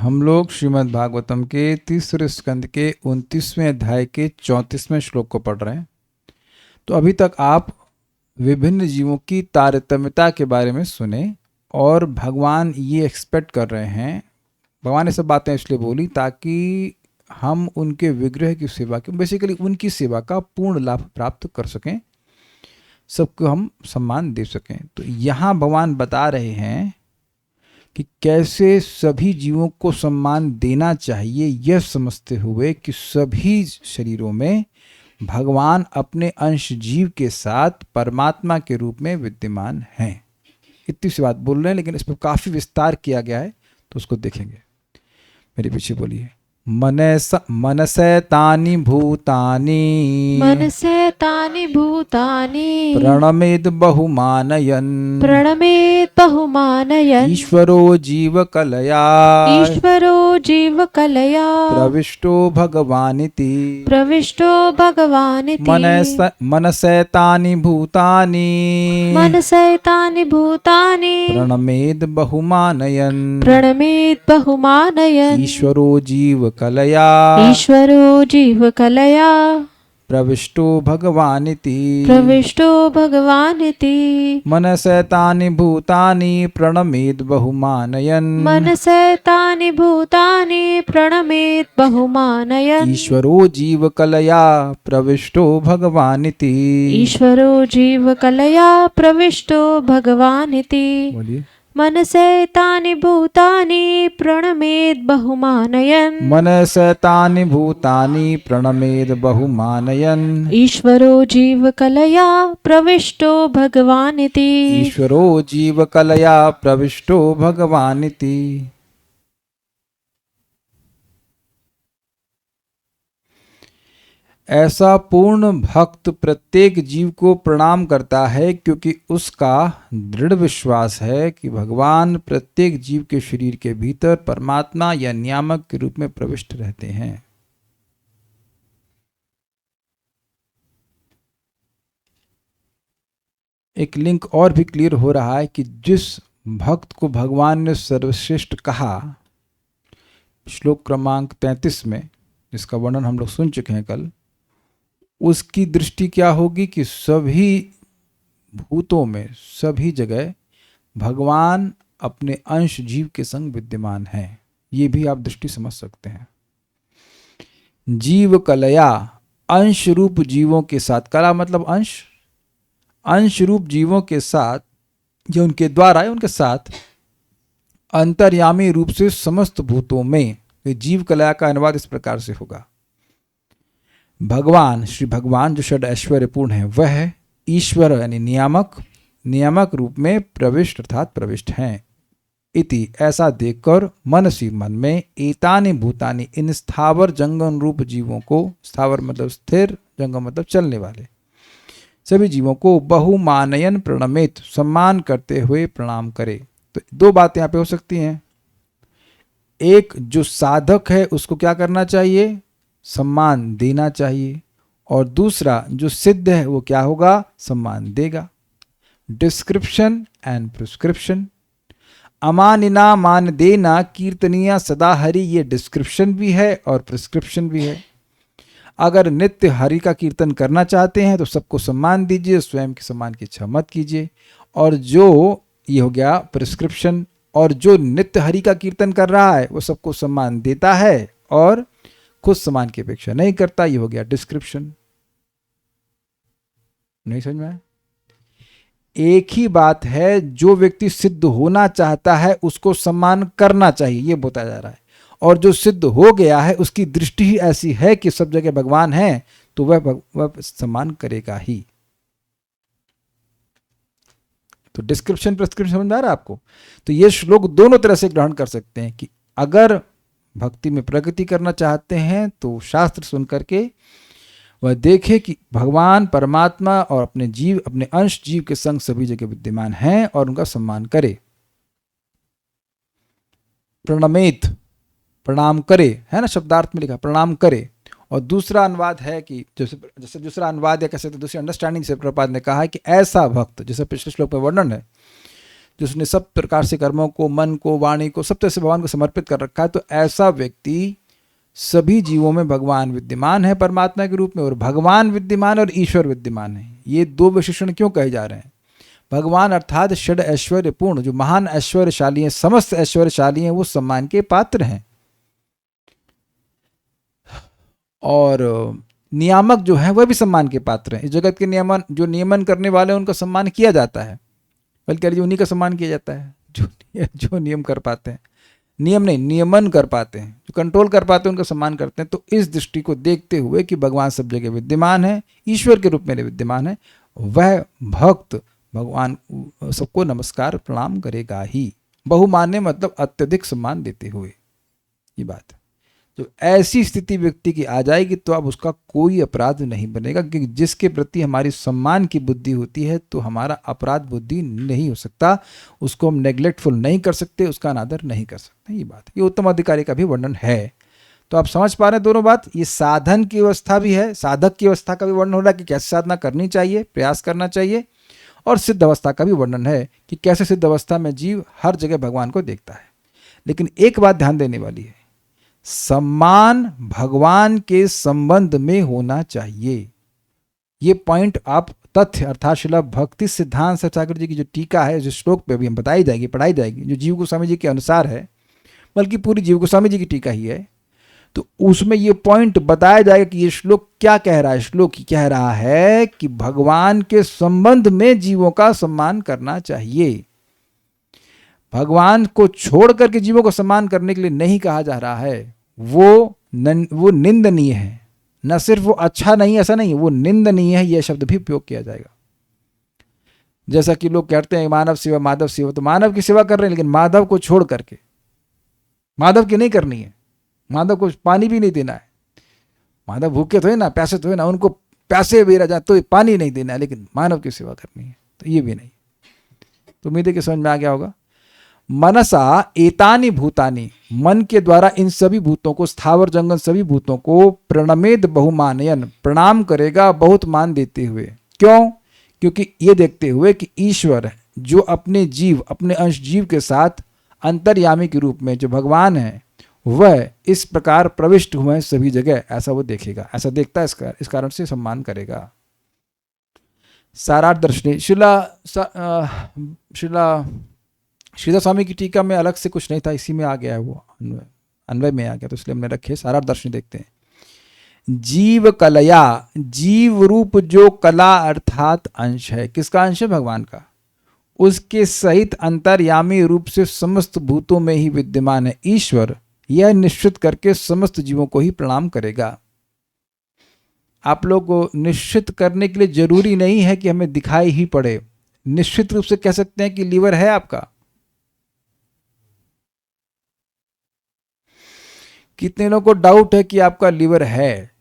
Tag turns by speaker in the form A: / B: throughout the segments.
A: हम लोग श्रीमद् भागवतम के तीसरे स्कंद के 29वें अध्याय के 34वें श्लोक को पढ़ रहे हैं। तो अभी तक आप विभिन्न जीवों की तारतम्यता के बारे में सुने और भगवान ये एक्सपेक्ट कर रहे हैं, भगवान ने सब बातें इसलिए बोली ताकि हम उनके विग्रह की सेवा की, बेसिकली उनकी सेवा का पूर्ण लाभ प्राप्त कर सकें, सबको हम सम्मान दे सकें। तो यहाँ भगवान बता रहे हैं कि कैसे सभी जीवों को सम्मान देना चाहिए, यह समझते हुए कि सभी शरीरों में भगवान अपने अंश जीव के साथ परमात्मा के रूप में विद्यमान हैं। इतनी सी बात बोल रहे हैं, लेकिन इस पर काफ़ी विस्तार किया गया है, तो उसको देखेंगे। मेरे पीछे बोलिए। मनसैतानि भूतानि
B: मनसैतानि भूतानि
A: प्रणमेद बहुमानयन् ईश्वरो जीवकलया प्रविष्टो भगवानिति मनसैतानि भूतानि प्रणमेद बहुमानयन् ईश्वरो जीवकलया प्रविष्टो भगवानिति मनसैतानि भूतानि प्रणमेद बहुमानयन् ईश्वरो जीवकलया प्रविष्टो भगवानिति। बोलिए।
B: मनसैतानि भूतानि प्रणमेद बहुमानयन् ईश्वरो जीवकलया प्रविष्टो भगवानिति।
A: ऐसा पूर्ण भक्त प्रत्येक जीव को प्रणाम करता है, क्योंकि उसका दृढ़ विश्वास है कि भगवान प्रत्येक जीव के शरीर के भीतर परमात्मा या नियामक के रूप में प्रविष्ट रहते हैं। एक लिंक और भी क्लियर हो रहा है कि जिस भक्त को भगवान ने सर्वश्रेष्ठ कहा, श्लोक क्रमांक 33 में, जिसका वर्णन हम लोग सुन चुके हैं कल, उसकी दृष्टि क्या होगी कि सभी भूतों में, सभी जगह भगवान अपने अंश जीव के संग विद्यमान हैं। ये भी आप दृष्टि समझ सकते हैं। जीव कलया, अंश रूप जीवों के साथ, कला मतलब अंश, अंश रूप जीवों के साथ, जो उनके द्वारा है, उनके साथ अंतर्यामी रूप से समस्त भूतों में। जीव कलया का अनुवाद इस प्रकार से होगा। भगवान, श्री भगवान जो षड ऐश्वर्यपूर्ण है, वह ईश्वर यानी नियामक रूप में प्रविष्ट अर्थात प्रविष्ट हैं। इति, ऐसा देखकर मनसी, मन में, एतानि भूतानि, इन स्थावर जंगम रूप जीवों को, स्थावर मतलब स्थिर, जंगम मतलब चलने वाले सभी जीवों को बहुमानयन प्रणमेत, सम्मान करते हुए प्रणाम करे। तो दो बातें यहाँ पे हो सकती हैं। एक, जो साधक है उसको क्या करना चाहिए? सम्मान देना चाहिए। और दूसरा, जो सिद्ध है वो क्या होगा? सम्मान देगा। Description and prescription. अमानिना मान देना कीर्तनिया सदा हरि, ये डिस्क्रिप्शन भी है और प्रिस्क्रिप्शन भी है। अगर नित्य हरि का कीर्तन करना चाहते हैं तो सबको सम्मान दीजिए, स्वयं के सम्मान की इच्छा मत कीजिए। और जो, ये हो गया प्रिस्क्रिप्शन, और जो नित्य हरि का कीर्तन कर रहा है वो सबको सम्मान देता है और खुद सम्मान की अपेक्षा नहीं करता, ये हो गया डिस्क्रिप्शन। नहीं समझ में आया? एक ही बात है, जो व्यक्ति सिद्ध होना चाहता है उसको सम्मान करना चाहिए, ये बताया जा रहा है। और जो सिद्ध हो गया है उसकी दृष्टि ही ऐसी है कि सब जगह भगवान है, तो वह सम्मान करेगा ही। तो डिस्क्रिप्शन प्रिस्क्रिप्शन समझ में आ रहा है आपको? तो ये श्लोक दोनों तरह से ग्रहण कर सकते हैं कि अगर भक्ति में प्रगति करना चाहते हैं तो शास्त्र सुन करके वह देखे कि भगवान परमात्मा और अपने जीव, अपने अंश जीव के संग सभी जगह विद्यमान हैं और उनका सम्मान करे। प्रणमेत, प्रणाम करे, है ना, शब्दार्थ में लिखा प्रणाम करे। और दूसरा अनुवाद है कि जैसे दूसरा अनुवाद या कह सकते दूसरी अंडरस्टैंडिंग से प्रभुपाद ने कहा है कि ऐसा भक्त, जैसे पिछले श्लोक में वर्णन है, जिसने सब प्रकार से कर्मों को, मन को, वाणी को, सब तरह से भगवान को समर्पित कर रखा है, तो ऐसा व्यक्ति सभी जीवों में भगवान विद्यमान है परमात्मा के रूप में, और भगवान विद्यमान और ईश्वर विद्यमान है। ये दो विशेषण क्यों कहे जा रहे हैं? भगवान अर्थात षड ऐश्वर्य पूर्ण, जो महान ऐश्वर्यशाली हैं, समस्त ऐश्वर्यशाली हैं, वो सम्मान के पात्र हैं। और नियामक जो है वह भी सम्मान के पात्र हैं। इस जगत के नियमन करने वाले, उनका सम्मान किया जाता है, बल्कि उन्हीं का सम्मान किया जाता है जो नियम कर पाते हैं, नियमन कर पाते हैं, जो कंट्रोल कर पाते हैं, उनका सम्मान करते हैं। तो इस दृष्टि को देखते हुए कि भगवान सब जगह विद्यमान है, ईश्वर के रूप में विद्यमान है, वह भक्त भगवान सबको नमस्कार प्रणाम करेगा ही। बहुमान्य मतलब अत्यधिक सम्मान देते हुए, ये बात है। तो ऐसी स्थिति व्यक्ति की आ जाएगी तो अब उसका कोई अपराध नहीं बनेगा, क्योंकि जिसके प्रति हमारी सम्मान की बुद्धि होती है तो हमारा अपराध बुद्धि नहीं हो सकता, उसको हम नेग्लेक्टफुल नहीं कर सकते, उसका अनादर नहीं कर सकते। ये बात, ये उत्तम अधिकारी का भी वर्णन है। तो आप समझ पा रहे हैं दोनों बात। ये साधन की अवस्था भी है, साधक की अवस्था का भी वर्णन हो रहा है कि कैसे साधना करनी चाहिए, प्रयास करना चाहिए, और सिद्ध अवस्था का भी वर्णन है कि कैसे सिद्ध अवस्था में जीव हर जगह भगवान को देखता है। लेकिन एक बात ध्यान देने वाली है, सम्मान भगवान के संबंध में होना चाहिए। ये पॉइंट आप तथ्य अर्थात श्रील भक्ति सिद्धांत सरस्वती ठाकुर जी की जो टीका है, जो श्लोक पे अभी हम बताई जाएगी, पढ़ाई जाएगी, जो जीव गोस्वामी जी के अनुसार है, बल्कि पूरी जीव गोस्वामी जी की टीका ही है, तो उसमें ये पॉइंट बताया जाएगा कि ये श्लोक क्या कह रहा है। श्लोक कह रहा है कि भगवान के संबंध में जीवों का सम्मान करना चाहिए। भगवान को छोड़ करके जीवों को सम्मान करने के लिए नहीं कहा जा रहा है। वो निंदनीय है, न सिर्फ वो अच्छा नहीं, ऐसा नहीं है, वो निंदनीय है, यह शब्द भी उपयोग किया जाएगा। जैसा कि लोग कहते हैं मानव सेवा माधव सेवा, तो मानव की सेवा कर रहे हैं, लेकिन माधव को छोड़ करके, माधव की नहीं करनी है, माधव को पानी भी नहीं देना है। माधव भूखे तो है ना, प्यासे तो है ना, उनको प्यासे भी रह जाए तो पानी नहीं देना है, लेकिन मानव की सेवा करनी है, तो ये भी नहीं। तो उम्मीद है कि समझ में आ गया होगा। मनसा एतानि भूतानि, मन के द्वारा इन सभी भूतों को, स्थावर जंगम सभी भूतों को, प्रणमेद बहुमानयन, प्रणाम करेगा बहुत मान देते हुए। क्यों? क्योंकि ये देखते हुए कि ईश्वर जो अपने जीव, अपने अंश जीव के साथ अंतर्यामी के रूप में जो भगवान है, वह इस प्रकार प्रविष्ट हुए हैं सभी जगह, ऐसा वो देखेगा, ऐसा देखता है, इस कारण से सम्मान करेगा। सारार्थ दर्शनी श्रीधर स्वामी की टीका में अलग से कुछ नहीं था, इसी में आ गया है, वो अन्वय में आ गया, तो इसलिए हमने रखे। सारार्थ दर्शनी देखते हैं। जीव कलया, जीव रूप जो कला अर्थात अंश है, किसका अंश है? भगवान का। उसके सहित अंतर्यामी रूप से समस्त भूतों में ही विद्यमान है ईश्वर, यह निश्चित करके समस्त जीवों को ही प्रणाम करेगा। आप लोग को निश्चित करने के लिए जरूरी नहीं है कि हमें दिखाई ही पड़े। निश्चित रूप से कह सकते हैं कि लीवर है आपका। कितने लोगों को डाउट है कि आपका लीवर है?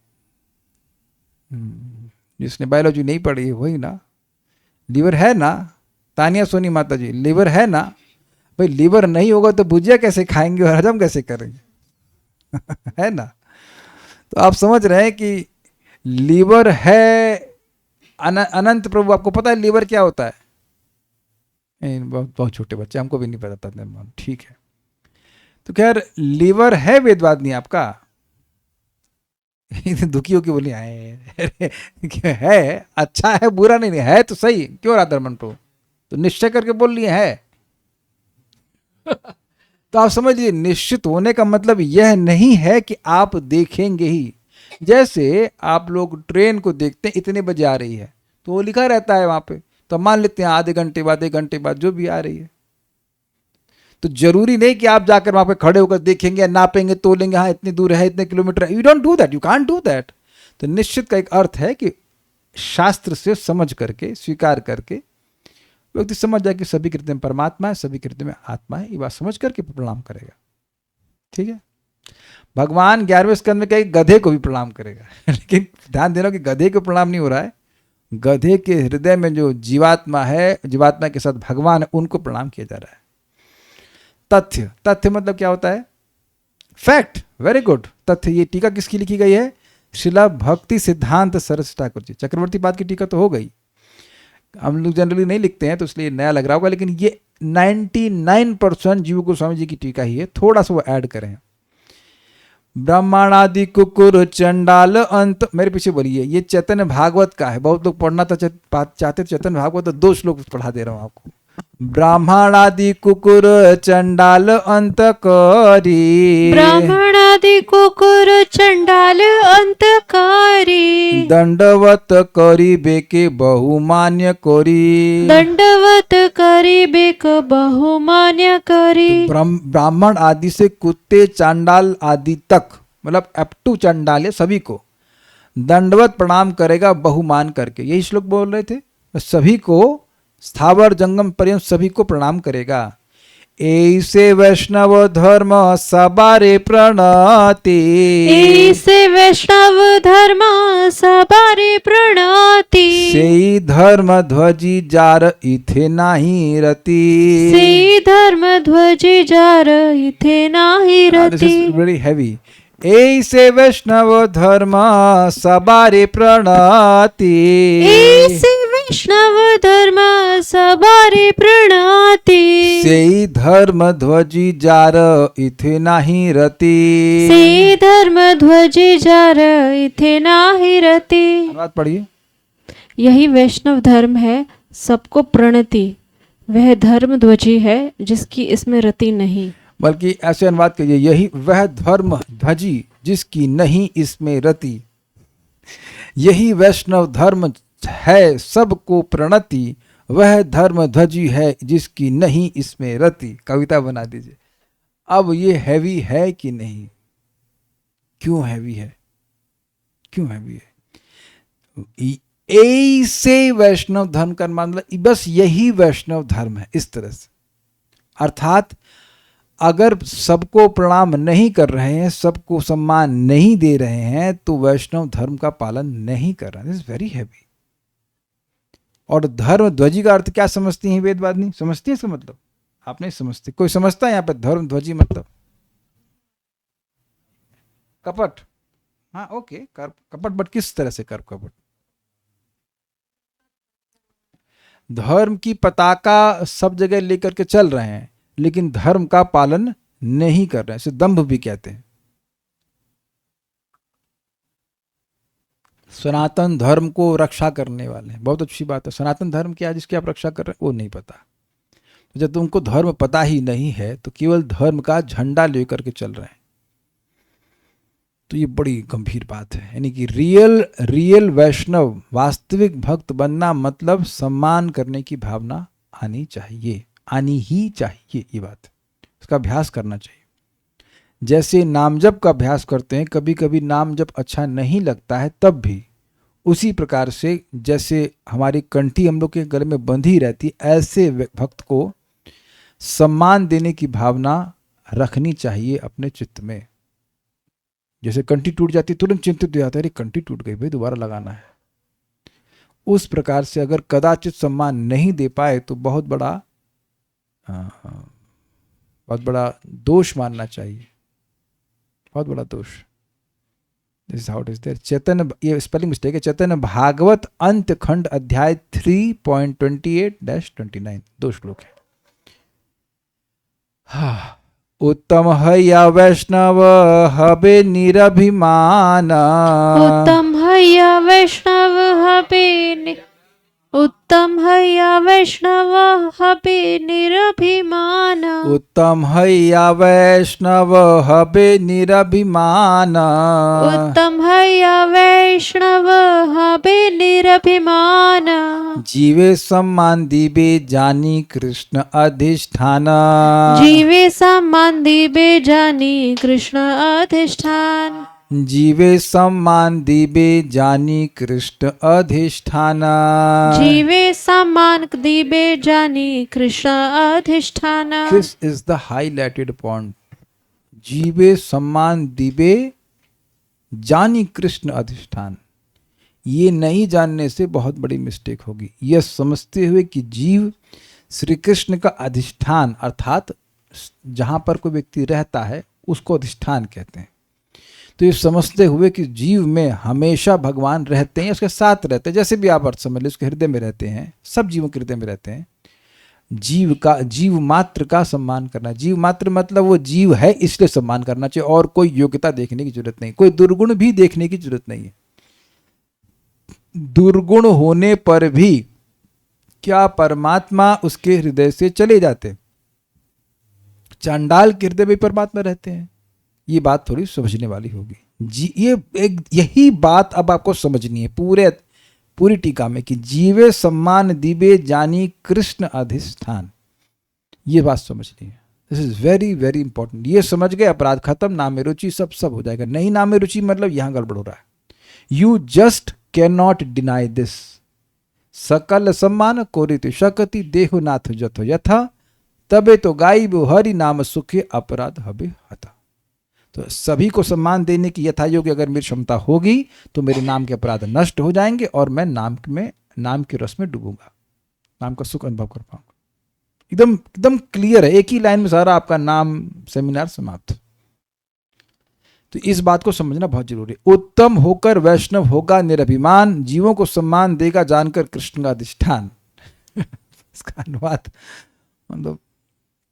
A: जिसने बायोलॉजी नहीं पढ़ी है वही ना। लीवर है ना? तानिया सोनी माता जी, लीवर है ना? भाई लीवर नहीं होगा तो भुजिया कैसे खाएंगे और हजम कैसे करेंगे? है ना? तो आप समझ रहे हैं कि लीवर है। अनंत प्रभु, आपको पता है लीवर क्या होता है? बहुत छोटे बच्चे, हमको भी नहीं पता था। ठीक है, तो खैर लीवर है वेदवाद नहीं आपका। दुखी होके बोली है, अच्छा है, बुरा नहीं है, तो सही क्यों राधारमन प्रभु? तो निश्चय करके बोल लिए है। तो आप समझ लीजिए, निश्चित होने का मतलब यह नहीं है कि आप देखेंगे ही। जैसे आप लोग ट्रेन को देखते हैं, इतने बजे आ रही है, तो वो लिखा रहता है वहां पे, तो मान लेते हैं आधे घंटे बाद, 1 घंटे बाद जो भी आ रही है। तो जरूरी नहीं कि आप जाकर वहां पे खड़े होकर देखेंगे, नापेंगे, तोलेंगे, हाँ इतनी दूर है, इतने किलोमीटर है। You don't do that, you can't do that. तो निश्चित का एक अर्थ है कि शास्त्र से समझ करके, स्वीकार करके व्यक्ति समझ जाए कि सभी कृत्य में परमात्मा है, सभी कृत्य में आत्मा है, ये बात समझ करके प्रणाम करेगा। ठीक है। भगवान 11वें स्कंद में कहे गधे को भी प्रणाम करेगा। लेकिन ध्यान देना कि गधे को प्रणाम नहीं हो रहा है, गधे के हृदय में जो जीवात्मा है, जीवात्मा के साथ भगवान है, उनको प्रणाम किया जा रहा है। तथ्य, तथ्य मतलब क्या होता है? फैक्ट। Very good. तथ्य, ये टीका किसकी लिखी गई है? श्रील भक्ति सिद्धांत सरस्वती ठाकुर जी। चक्रवर्ती पाद की टीका तो हो गई। हम लोग जनरली नहीं लिखते हैं तो इसलिए नया लग रहा होगा, लेकिन ये 99% जीव गोस्वामी जी की टीका ही है, थोड़ा सा वो ऐड करें। ब्राह्मणादि कुकुर चंडाल अंत, मेरे पीछे बोलिए, ये चैतन्य भागवत का है, बहुत लोग पढ़ना तो चाहते चैतन्य भागवत, तो 2 श्लोक पढ़ा दे रहा हूं आपको। ब्राह्मणादि कुकुर चंडाल अंत करी,
B: ब्राह्मणादि कुकुर चंडाल अंतकारी,
A: दंडवत करी बेके बहुमान्य करी,
B: दंडवत करी बेक बहुमान्य करी।
A: ब्राह्मण आदि से कुत्ते चांडाल आदि तक, मतलब अप टू चांडाल सभी को दंडवत प्रणाम करेगा बहुमान करके, यही श्लोक बोल रहे थे। सभी को स्थावर जंगम पर्यंत सभी को प्रणाम करेगा। ऐसे वैष्णव धर्म सबारे प्रणति,
B: ऐसे वैष्णव धर्म सबारे प्रणति,
A: सेई धर्म ध्वजी जार इथे नाही रति,
B: सेई धर्म ध्वजी जार इथे नाही
A: this
B: Rati.
A: Is very heavy. ऐसे वैष्णव धर्म सबारे प्रणति,
B: ऐसे वैष्णव धर्म सबारे प्रणति,
A: सेई धर्म ध्वजी जार इथे नाही रति,
B: सेई धर्म ध्वजी जार इथे नाही रति।
A: बात पढ़िए।
B: यही वैष्णव धर्म है, सबको प्रणति, वह धर्म ध्वजी है जिसकी इसमें रति नहीं।
A: बल्कि ऐसे अनुवाद करिए, यही वह धर्म ध्वजी जिसकी नहीं इसमें रति, यही वैष्णव धर्म है सबको प्रणति, वह धर्म ध्वजी है जिसकी नहीं इसमें रति। कविता बना दीजिए। अब ये हैवी है कि नहीं? क्यों हैवी है? क्यों हैवी है? ऐसे वैष्णव धर्म का मतलब बस यही वैष्णव धर्म है, इस तरह से। अर्थात अगर सबको प्रणाम नहीं कर रहे हैं, सबको सम्मान नहीं दे रहे हैं, तो वैष्णव धर्म का पालन नहीं कर रहे हैं। This is very heavy. और धर्म ध्वजी का अर्थ क्या समझती हैं वेदवादिनी? समझती है इसका मतलब? आप नहीं समझते? कोई समझता है यहाँ पे धर्म ध्वजी मतलब? कपट? हाँ ओके, कपट, बट किस तरह से कर कपट? धर्म की पताका सब जगह लेकर के चल रहे हैं, लेकिन धर्म का पालन नहीं कर रहे हैं, इसे दंभ भी कहते हैं। सनातन धर्म को रक्षा करने वाले हैं, बहुत अच्छी बात है। सनातन धर्म क्या है जिसकी आप रक्षा कर रहे हैं वो नहीं पता। तो जब तुमको धर्म पता ही नहीं है तो केवल धर्म का झंडा लेकर के चल रहे हैं, तो ये बड़ी गंभीर बात है। यानी कि रियल वैष्णव, वास्तविक भक्त बनना मतलब सम्मान करने की भावना आनी चाहिए, आनी ही चाहिए। ये बात, इसका अभ्यास करना चाहिए। जैसे नाम जप का अभ्यास करते हैं, कभी कभी नाम जप अच्छा नहीं लगता है, तब भी उसी प्रकार से जैसे हमारी कंठी हम लोग के गले में बंधी रहती, ऐसे भक्त को सम्मान देने की भावना रखनी चाहिए अपने चित्त में। जैसे कंठी टूट जाती तुरंत चिंतित हो जाता है, अरे कंठी टूट गई भाई, दोबारा लगाना है। उस प्रकार से अगर कदाचित सम्मान नहीं दे पाए तो बहुत बड़ा दोष मानना चाहिए, बहुत बड़ा दोष। This is how it is there. Chaitanya, ये स्पेलिंग मिस्टेक है, चैतन्य भागवत अंत खंड अध्याय 3.28-29, 2 श्लोक है। हाँ, उत्तम है या वैष्णव हबे निरभिमान,
B: उत्तम है या वैष्णव हबे, उत्तम है या वैष्णव हबे निरभिमान,
A: उत्तम है या वैष्णव हबे निरभिमान,
B: उत्तम है या वैष्णव हबे निरभिमान,
A: जीवे सम्मान दिबे जानी कृष्ण अधिष्ठान,
B: जीवे सम्मान दिबे जानी कृष्ण अधिष्ठान,
A: जीवे सम्मान दिबे जानी कृष्ण अधिष्ठान,
B: जीवे सम्मान दिबे जानी कृष्ण अधिष्ठान।
A: This is the highlighted point. जीवे सम्मान दिबे जानी कृष्ण अधिष्ठान। ये नहीं जानने से बहुत बड़ी मिस्टेक होगी। यह समझते हुए कि जीव श्री कृष्ण का अधिष्ठान, अर्थात जहाँ पर कोई व्यक्ति रहता है उसको अधिष्ठान कहते हैं। तो ये समझते हुए कि जीव में हमेशा भगवान रहते हैं, उसके साथ रहते हैं, जैसे भी आप अर्थ समझ लीजिए, उसके हृदय में रहते हैं, सब जीवों के हृदय में रहते हैं। जीव मात्र का सम्मान करना, जीव मात्र मतलब वो जीव है इसलिए सम्मान करना चाहिए, और कोई योग्यता देखने की जरूरत नहीं, कोई दुर्गुण भी देखने की जरूरत नहीं है। दुर्गुण होने पर भी क्या परमात्मा उसके हृदय से चले जाते? चांडाल के हृदय में परमात्मा रहते हैं। ये बात थोड़ी समझने वाली होगी जी। यही बात अब आपको समझनी है पूरी टीका में कि जीवे सम्मान दिवे जानी कृष्ण अधिष्ठान, ये बात समझनी है। This is very very important. ये समझ गए, अपराध खत्म, नाम में रुचि सब हो जाएगा। नहीं नाम में रुचि मतलब यहां गड़बड़ हो रहा है। You just can not deny this. सकल सम्मान कोरित शकति देहु नाथ जथो यथा, तबे तो गायब हरि नाम सुखे अपराध हबे हता। तो सभी को सम्मान देने की यथा योग्य अगर मेरी क्षमता होगी तो मेरे नाम के अपराध नष्ट हो जाएंगे और मैं नाम के रस में डूबूंगा, नाम का सुख अनुभव कर पाऊंगा। एकदम एकदम क्लियर है, एक ही लाइन में सारा आपका नाम सेमिनार समाप्त। तो इस बात को समझना बहुत जरूरी है। उत्तम होकर वैष्णव होगा निरभिमान, जीवों को सम्मान देगा जानकर कृष्ण का अधिष्ठान। इसका अनुवाद मतलब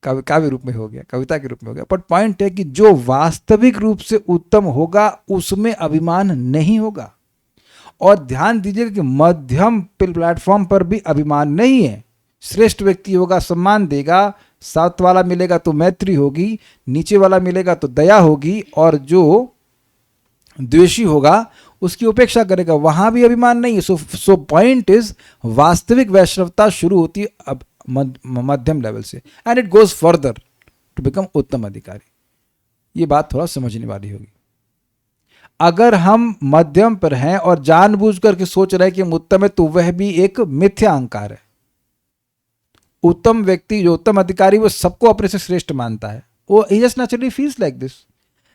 A: काव्य रूप में हो गया, कविता के रूप में हो गया। बट पॉइंट है कि जो वास्तविक रूप से उत्तम होगा उसमें अभिमान नहीं होगा। और ध्यान दीजिएगा कि मध्यम प्लेटफॉर्म पर भी अभिमान नहीं है। श्रेष्ठ व्यक्ति होगा सम्मान देगा, साथ वाला मिलेगा तो मैत्री होगी, नीचे वाला मिलेगा तो दया होगी, और जो द्वेषी होगा उसकी उपेक्षा करेगा, वहां भी अभिमान नहीं है। सो पॉइंट इज वास्तविक वैष्णवता शुरू होती है अब मध्यम लेवल से, and it goes further to become उत्तम अधिकारी। ये बात थोड़ा समझने वाली होगी। अगर हम मध्यम पर हैं और जानबूझ करके सोच रहे हैं कि हम उत्तम है, तो वह भी एक मिथ्या अहंकार है। उत्तम व्यक्ति जो उत्तम अधिकारी वो सबको अपने से श्रेष्ठ मानता है, वो ही just naturally feels like this.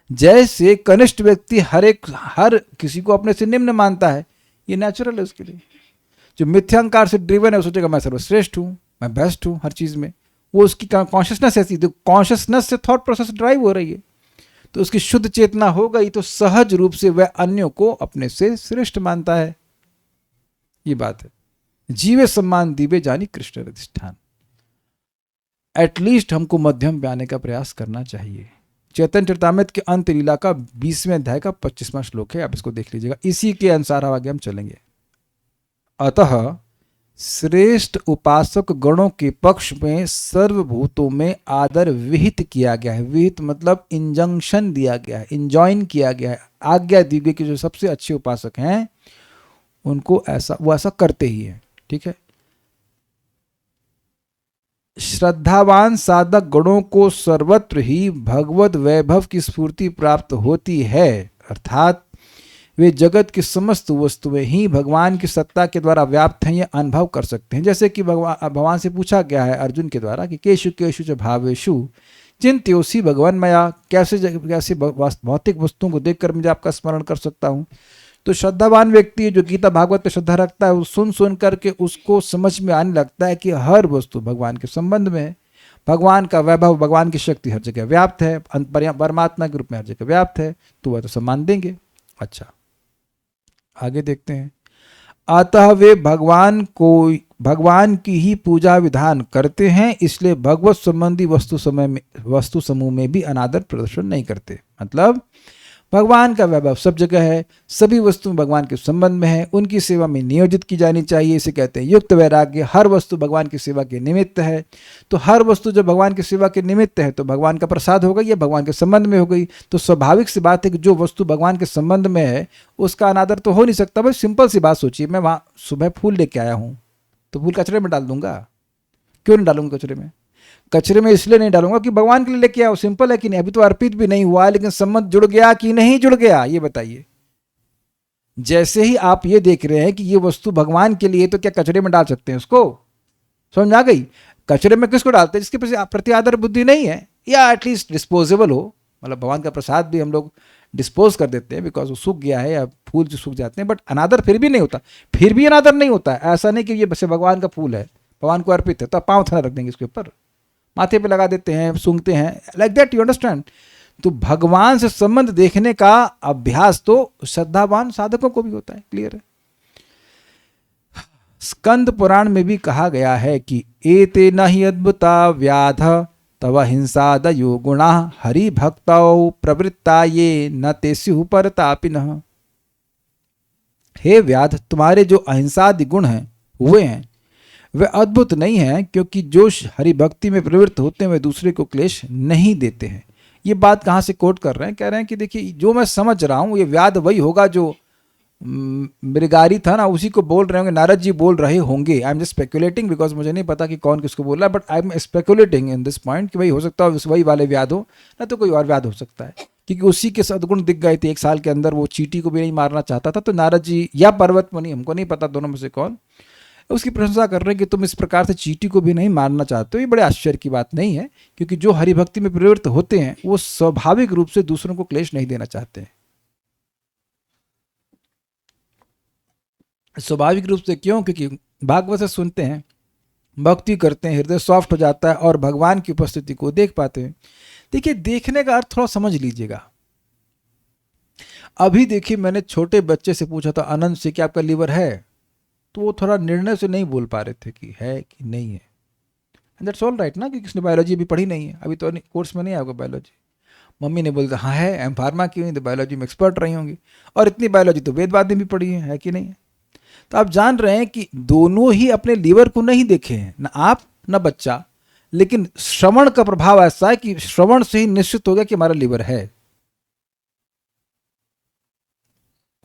A: जैसे कनिष्ठ व्यक्ति हर किसी को अपने से निम्न मानता है, ये नेचुरल है उसके लिए। जो मिथ्या अहंकार से ड्रिवन है वो सोचेगा मैं सर्वश्रेष्ठ हूं, मैं बेस्ट हूं हर चीज में। वो उसकी कॉन्शियसनेस ऐसी, तो कॉन्शियसनेस से थॉट प्रोसेस ड्राइव हो रही है, तो उसकी शुद्ध चेतना हो गई तो सहज रूप से वह अन्यों को अपने से श्रेष्ठ मानता है। ये बात है। जीवे सम्मान दीवे जानी कृष्ण अधिष्ठान। एटलीस्ट हमको मध्यम पे आने का प्रयास करना चाहिए। चैतन्य चरितामृत के अंत लीला का 20वें अध्याय का 25वां श्लोक है, आप इसको देख लीजिएगा। इसी के अनुसार आगे हम चलेंगे। अतः श्रेष्ठ उपासक गणों के पक्ष में सर्वभूतों में आदर विहित किया गया है। विहित मतलब इंजंक्शन दिया गया है, इंजॉइन किया गया है, आज्ञा दी गई कि जो सबसे अच्छे उपासक हैं उनको वो ऐसा करते ही है। ठीक है। श्रद्धावान साधक गणों को सर्वत्र ही भगवत वैभव की स्फूर्ति प्राप्त होती है, अर्थात वे जगत की समस्त वस्तुएं ही भगवान की सत्ता के द्वारा व्याप्त हैं, यह अनुभव कर सकते हैं। जैसे कि भगवान से पूछा गया है अर्जुन के द्वारा कि केशु केशु च भावेशु चिंत्योसी भगवान मया, कैसे भौतिक वस्तुओं को देखकर मुझे आपका स्मरण कर सकता हूँ। तो श्रद्धावान व्यक्ति जो गीता भागवत पे श्रद्धा रखता है, वो सुन करके उसको समझ में आने लगता है कि हर वस्तु भगवान के संबंध में है। भगवान का वैभव, भगवान की शक्ति हर जगह व्याप्त है, परमात्मा के रूप में हर जगह व्याप्त है, तो वह तो सम्मान देंगे। अच्छा, आगे देखते हैं। अतः वे भगवान की ही पूजा विधान करते हैं, इसलिए भगवत संबंधी वस्तु समूह में भी अनादर प्रदर्शन नहीं करते। मतलब भगवान का वैभव सब जगह है, सभी वस्तु भगवान के संबंध में है, उनकी सेवा में नियोजित की जानी चाहिए। इसे कहते हैं युक्त वैराग्य। हर वस्तु भगवान की सेवा के निमित्त है, तो हर वस्तु जब भगवान की सेवा के निमित्त है तो भगवान का प्रसाद हो गई या भगवान के संबंध में हो गई। तो स्वाभाविक सी बात है कि जो वस्तु भगवान के संबंध में है उसका अनादर तो हो नहीं सकता। भाई सिंपल सी बात सोचिए, मैं वहाँ सुबह फूल लेके आया हूँ तो फूल कचरे में डाल दूंगा? क्यों नहीं डालूंगा कचरे में? कचरे में इसलिए नहीं डालूंगा कि भगवान के लिए लेके आओ। सिंपल है कि नहीं? अभी तो अर्पित भी नहीं हुआ, लेकिन संबंध जुड़ गया कि नहीं जुड़ गया, ये बताइए। जैसे ही आप ये देख रहे हैं कि ये वस्तु भगवान के लिए, तो क्या कचरे में डाल सकते हैं उसको? समझ आ गई? कचरे में किसको डालते हैं? जिसके प्रति आदर बुद्धि नहीं है, या एटलीस्ट डिस्पोजेबल हो। मतलब भगवान का प्रसाद भी हम लोग डिस्पोज कर देते हैं बिकॉज वो सूख गया है, या फूल जो सूख जाते हैं, बट अनादर फिर भी नहीं होता। फिर भी अनादर नहीं होता है। ऐसा नहीं कि ये बस भगवान का फूल है, भगवान को अर्पित है तो आप पाँव थना रख देंगे इसके ऊपर, माथे पे लगा देते हैं, सूंघते हैं, लाइक दैट, यू अंडरस्टैंड? तो भगवान से संबंध देखने का अभ्यास तो श्रद्धावान साधकों को भी होता है। क्लियर है। स्कंद पुराण में भी कहा गया है कि एते न हि अद्भुता व्याध तव हिंसादयो गुणा हरि भक्तौ प्रवृत्ता ये न ते स्युः परतापिनः। हे व्याध, तुम्हारे जो अहिंसादि गुण हैं हुए हैं वे अद्भुत नहीं हैं, क्योंकि जो हरि भक्ति में प्रवृत्त होते हैं वे दूसरे को क्लेश नहीं देते हैं। ये बात कहाँ से कोट कर रहे हैं? कह रहे हैं कि देखिए, जो मैं समझ रहा हूँ ये व्याध वही होगा जो मृगारी था ना, उसी को बोल रहे होंगे, नारद जी बोल रहे होंगे। I am just speculating, because मुझे नहीं पता कि कौन किसको बोल रहा है, but I am speculating in this point कि भाई हो सकता है वही वाले व्याध हो, ना तो कोई और व्याध हो सकता है, क्योंकि उसी के सद्गुण दिख गए थे। 1 साल के अंदर वो चींटी को भी नहीं मारना चाहता था, तो नारद जी या पर्वत मुनि, हमको नहीं पता दोनों में से कौन, उसकी प्रशंसा कर रहे हैं कि तुम इस प्रकार से चींटी को भी नहीं मारना चाहते हो। ये बड़े आश्चर्य की बात नहीं है, क्योंकि जो हरिभक्ति में प्रवृत्त होते हैं वो स्वाभाविक रूप से दूसरों को क्लेश नहीं देना चाहते हैं। स्वाभाविक रूप से क्यों? क्योंकि भागवत से सुनते हैं, भक्ति करते हैं, हृदय सॉफ्ट हो जाता है और भगवान की उपस्थिति को देख पाते हैं। देखिए, देखने का अर्थ थोड़ा समझ लीजिएगा। अभी देखिए, मैंने छोटे बच्चे से पूछा था, आनंद से, कि आपका लीवर है? तो वो थोड़ा निर्णय से नहीं बोल पा रहे थे कि है कि नहीं है। एंड दैट्स ऑल राइट ना, कि किसने बायोलॉजी भी पढ़ी नहीं है, अभी तो कोर्स में नहीं आएगा बायोलॉजी। मम्मी ने बोलता हाँ है, एम फार्मा की हुई तो बायोलॉजी में एक्सपर्ट रही होंगी, और इतनी बायोलॉजी तो वेदवाद में भी पढ़ी है कि नहीं है। तो आप जान रहे हैं कि दोनों ही अपने लीवर को नहीं देखे हैं, ना आप ना बच्चा, लेकिन श्रवण का प्रभाव ऐसा है कि श्रवण से ही निश्चित हो गया कि हमारा लीवर है।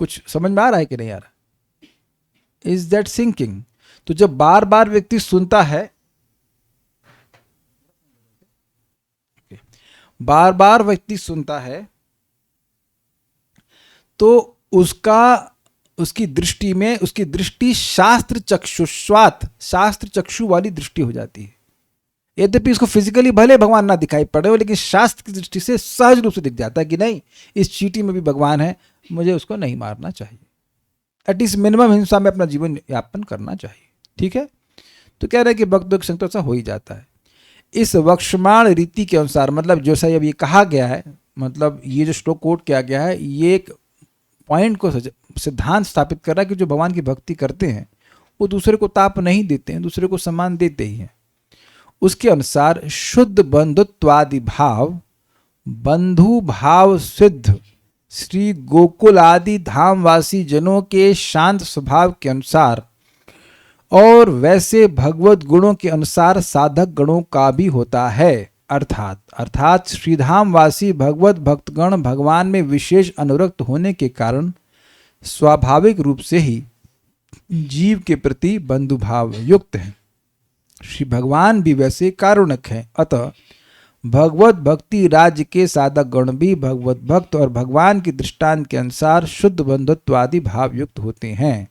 A: कुछ समझ में आ रहा है कि नहीं आ रहा? Is that sinking? तो जब बार बार व्यक्ति सुनता है, बार बार व्यक्ति सुनता है, तो उसकी दृष्टि में, उसकी दृष्टि शास्त्र चक्षुष्वात, शास्त्र चक्षु वाली दृष्टि हो जाती है। यद्यपि इसको फिजिकली भले भगवान ना दिखाई पड़े हो, लेकिन शास्त्र की दृष्टि से सहज रूप से दिख जाता है कि नहीं, इस चींटी में भी भगवान है, मुझे उसको नहीं मारना चाहिए, एटलीस्ट मिनिमम हिंसा में अपना जीवन यापन करना चाहिए। ठीक है। तो कह रहे हैं कि भक्तों के संग तो ऐसा हो ही जाता है। इस वक्षमाण रीति के अनुसार, मतलब जैसा अब ये कहा गया है, मतलब ये जो श्लोक कोट किया गया है, ये एक पॉइंट को, सिद्धांत स्थापित कर रहा है कि जो भगवान की भक्ति करते हैं वो दूसरे को ताप नहीं देते हैं, दूसरे को सम्मान देते ही हैं। उसके अनुसार शुद्ध बंधुत्वादि भाव, बंधु भाव सिद्ध श्री गोकुल आदि धामवासी जनों के शांत स्वभाव के अनुसार और वैसे भगवत गुणों के अनुसार साधक गणों का भी होता है। अर्थात श्रीधामवासी भगवत भक्तगण भगवान में विशेष अनुरक्त होने के कारण स्वाभाविक रूप से ही जीव के प्रति बंधुभाव युक्त हैं। श्री भगवान भी वैसे कारुणिक हैं। अतः भगवत भक्ति राज्य के साधक गण भी भगवत भक्त और भगवान की दृष्टांत के अनुसार शुद्ध बंधुत्वादि भाव युक्त होते हैं।